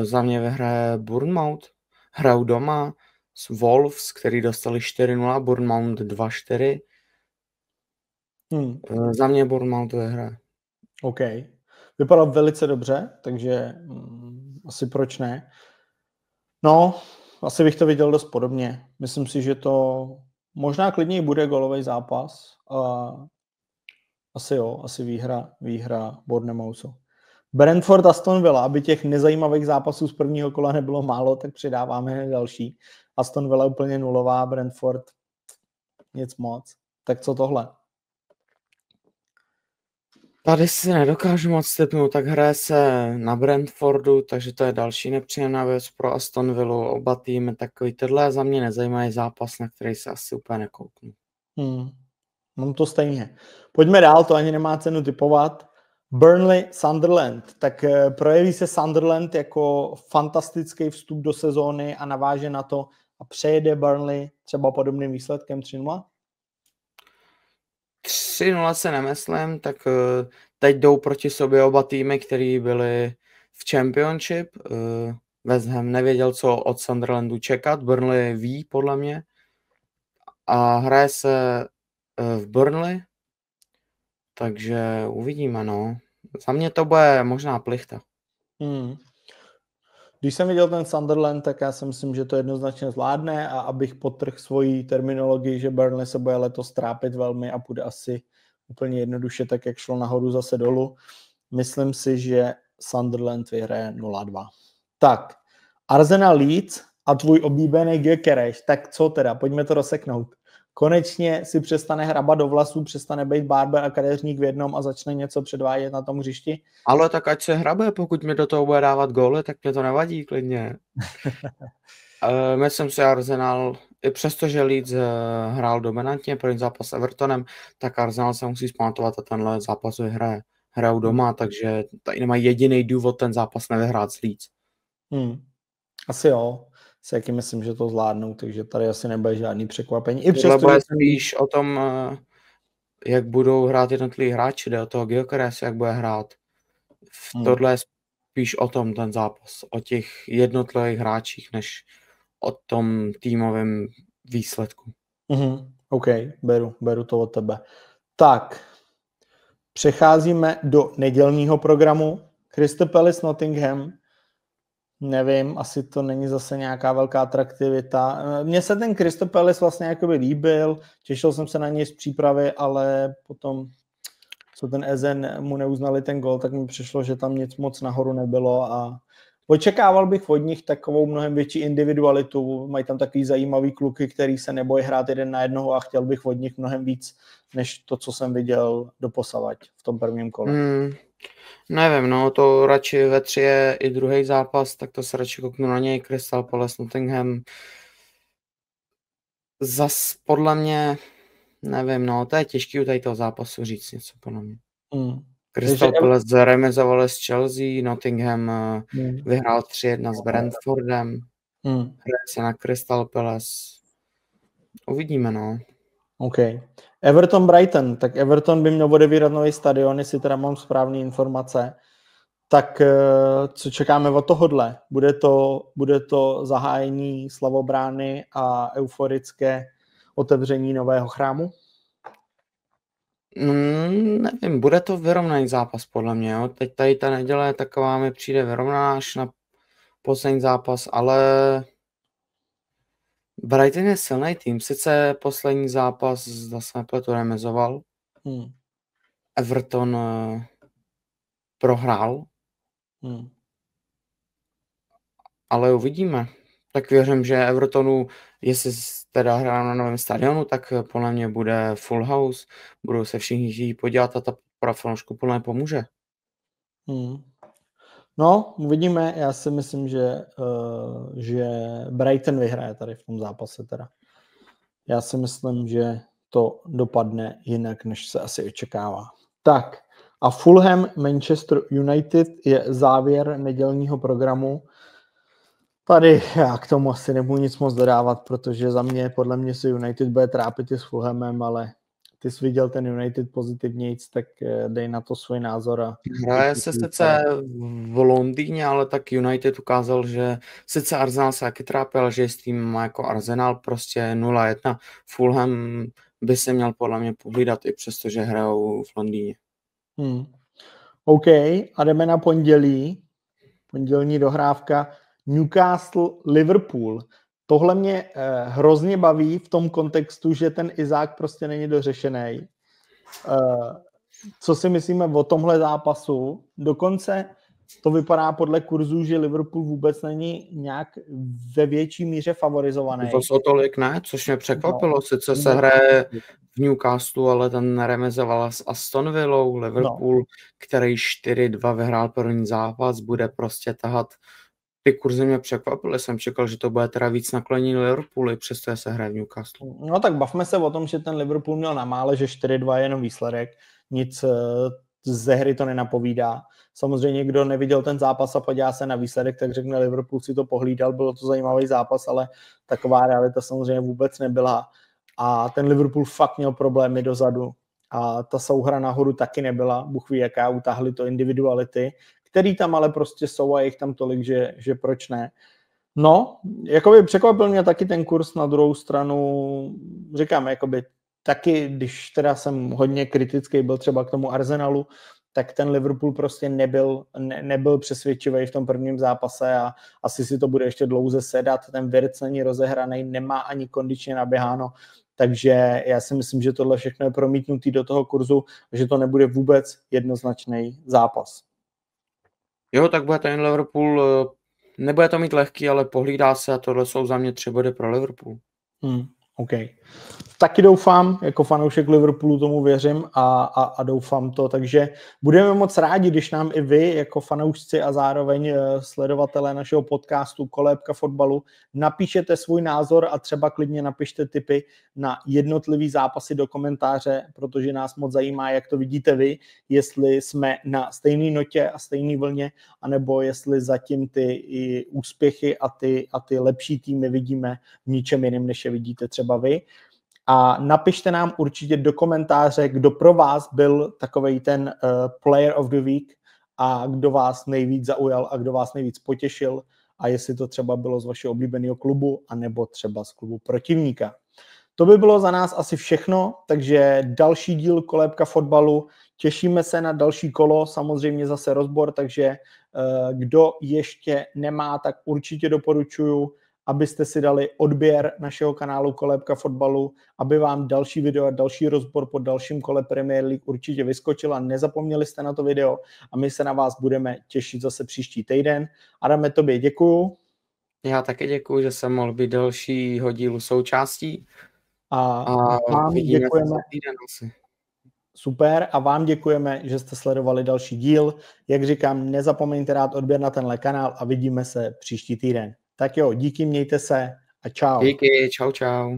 Za mě vyhraje Bournemouth. Hrajou doma s Wolves, který dostali 4-0, Bournemouth 2-4. Za mě Bournemouth vyhraje. OK. Vypadal velice dobře, takže asi proč ne. No, asi bych to viděl dost podobně. Myslím si, že to možná klidněji bude gólový zápas. Asi výhra Bournemouthu. Brentford Aston Villa, aby těch nezajímavých zápasů z prvního kola nebylo málo, tak přidáváme další. Aston Villa úplně nulová, Brentford nic moc. Tak co tohle? Tady si nedokážu moc tipnout, tak hraje se na Brentfordu, takže to je další nepříjemná věc pro Aston Villa. Oba týmy takový, tohle za mě nezajímavý zápas, na který se asi úplně nekouknu. Mám to stejně. Pojďme dál, to ani nemá cenu tipovat. Burnley, Sunderland. Tak projeví se Sunderland jako fantastický vstup do sezóny a naváže na to a přejede Burnley třeba podobným výsledkem 3-0? 3-0 se nemyslím, tak teď jdou proti sobě oba týmy, který byli v Championship. West Ham nevěděl, co od Sunderlandu čekat, Burnley ví, podle mě. A hraje se v Burnley, takže uvidíme, no. Za mě to bude možná plichta. Když jsem viděl ten Sunderland, tak já si myslím, že to jednoznačně zvládne a abych podtrhl svoji terminologii, že Burnley se bude letos trápit velmi a půjde asi úplně jednoduše, tak jak šlo nahoru zase dolů. Myslím si, že Sunderland vyhraje 0-2. Tak, Arsenal Leeds a tvůj oblíbený Gyökeres, tak co teda, pojďme to rozseknout. Konečně si přestane hrabat do vlasů, přestane být barber a kadeřník v jednom a začne něco předvádět na tom hřišti. Ale tak ať se hrabe, pokud mi do toho bude dávat góly, tak mě to nevadí klidně. Myslím si, Arsenal, i přesto, že Leeds hrál dominantně první zápas s Evertonem, tak Arsenal se musí zpamatovat a tenhle zápas vyhraje. Hrajou doma, takže tady nemají jediný důvod ten zápas nevyhrát s Leeds. Asi jo. Si jaký myslím, že to zvládnou, takže tady asi nebude žádný překvapení. I přesto, bude spíš o tom, jak budou hrát jednotliví hráči, jde o toho Gyökeres, jak bude hrát. Tohle je spíš o tom ten zápas, o těch jednotlivých hráčích, než o tom týmovém výsledku. OK, beru to od tebe. Tak, přecházíme do nedělního programu. Crystal Palace Nottingham. Nevím, asi to není zase nějaká velká atraktivita. Mně se ten Crystal Palace vlastně jakoby líbil, těšil jsem se na něj z přípravy, ale potom, co ten Ezen mu neuznali ten gol, tak mi přišlo, že tam nic moc nahoru nebylo a očekával bych od nich takovou mnohem větší individualitu. Mají tam takový zajímavý kluky, který se nebojí hrát jeden na jednoho a chtěl bych od nich mnohem víc, než to, co jsem viděl doposavať v tom prvním kole. Nevím, no to radši ve 3 je i druhý zápas, tak to se radši kouknu na něj. Crystal Palace Nottingham. Zas podle mě, nevím, no to je těžký u tady toho zápasu říct něco podle mě. Crystal Palace remizovali s Chelsea, Nottingham vyhrál 3-1 s Brentfordem. Hraje se na Crystal Palace. Uvidíme, no. OK. Everton Brighton, tak Everton by měl odevírat nový stadion, jestli teda mám správné informace. Tak co čekáme od tohohle? Bude to zahájení slavobrány a euforické otevření nového chrámu? Nevím, bude to vyrovnaný zápas podle mě. Jo. Teď tady ta neděle taková mi přijde vyrovnaná až na poslední zápas, ale Brighton je silný tým. Sice poslední zápas zase nepletu remizoval. Everton prohrál. Ale uvidíme. Tak věřím, že Evertonu, jestli teda hrá na novém stadionu, tak podle mě bude full house. Budou se všichni podívat a ta fanoušku podle mě pomůže. No, uvidíme. Já si myslím, že Brighton vyhraje tady v tom zápase teda. Já si myslím, že to dopadne jinak, než se asi očekává. Tak a Fulham Manchester United je závěr nedělního programu. Tady já k tomu asi nebudu nic moc dodávat, protože za mě, podle mě se United bude trápit i s Fulhamem, ale ty jsi viděl ten United pozitivnějc, tak dej na to svůj názor. Hraje se sice v Londýně, ale tak United ukázal, že sice Arsenal se taky trápil, ale že je s tým jako Arsenal prostě 0-1. Fulham by se měl podle mě pohlídat i přesto, že hrajou v Londýně. OK, a jdeme na pondělí. Pondělní dohrávka Newcastle-Liverpool. Tohle mě hrozně baví v tom kontextu, že ten Izák prostě není dořešený. Co si myslíme o tomhle zápasu? Dokonce to vypadá podle kurzu, že Liverpool vůbec není nějak ve větší míře favorizovaný. To jsou tolik ne, což mě překvapilo. Sice se hraje v Newcastle, ale ten remizoval s Aston Villou. Liverpool, který 4-2 vyhrál první zápas, bude prostě tahat. Ty kurzy mě překvapily, jsem čekal, že to bude teda víc naklonění Liverpoolu, i přesto se hraje v Newcastle. No tak bavme se o tom, že ten Liverpool měl na mále, že 4-2 je jenom výsledek, nic ze hry to nenapovídá. Samozřejmě, kdo neviděl ten zápas a podívá se na výsledek, tak řekne, Liverpool si to pohlídal, bylo to zajímavý zápas, ale taková realita samozřejmě vůbec nebyla. A ten Liverpool fakt měl problémy dozadu. A ta souhra nahoru taky nebyla, Bůh ví jaká, utáhli to individuality, který tam ale prostě jsou a jich tam tolik, že proč ne. No, jakoby překvapil mě taky ten kurz, na druhou stranu, říkám, jakoby taky, když teda jsem hodně kritický byl třeba k tomu Arsenalu, tak ten Liverpool prostě nebyl přesvědčivý v tom prvním zápase a asi si to bude ještě dlouze sedat. Ten Wirtz není rozehraný, nemá ani kondičně naběháno, takže já si myslím, že tohle všechno je promítnutý do toho kurzu a že to nebude vůbec jednoznačný zápas. Jo, tak bude ten Liverpool, nebude to mít lehký, ale pohlídá se a tohle jsou za mě 3 body pro Liverpool. OK. Taky doufám, jako fanoušek Liverpoolu tomu věřím a doufám to, takže budeme moc rádi, když nám i vy, jako fanoušci a zároveň sledovatelé našeho podcastu Kolébka fotbalu, napíšete svůj názor a třeba klidně napište tipy na jednotlivý zápasy do komentáře, protože nás moc zajímá, jak to vidíte vy, jestli jsme na stejné notě a stejné vlně, anebo jestli zatím ty i úspěchy a ty lepší týmy vidíme v ničem jiném, než je vidíte třeba vy. A napište nám určitě do komentáře, kdo pro vás byl takovej ten player of the week a kdo vás nejvíc zaujal a kdo vás nejvíc potěšil a jestli to třeba bylo z vašeho oblíbeného klubu anebo třeba z klubu protivníka. To by bylo za nás asi všechno, takže další díl Kolébka fotbalu. Těšíme se na další kolo, samozřejmě zase rozbor, takže kdo ještě nemá, tak určitě doporučuju, abyste si dali odběr našeho kanálu Kolébka fotbalu, aby vám další video a další rozbor po dalším kole Premier League určitě vyskočil a nezapomněli jste na to video a my se na vás budeme těšit zase příští týden. Adame, tobě děkuju. Já taky děkuju, že jsem mohl být dalšího dílu součástí. A vám děkujeme. Asi. Super, a vám děkujeme, že jste sledovali další díl. Jak říkám, nezapomeňte dát odběr na tenhle kanál a vidíme se příští týden. Tak jo, díky, mějte se a čau. Díky, čau.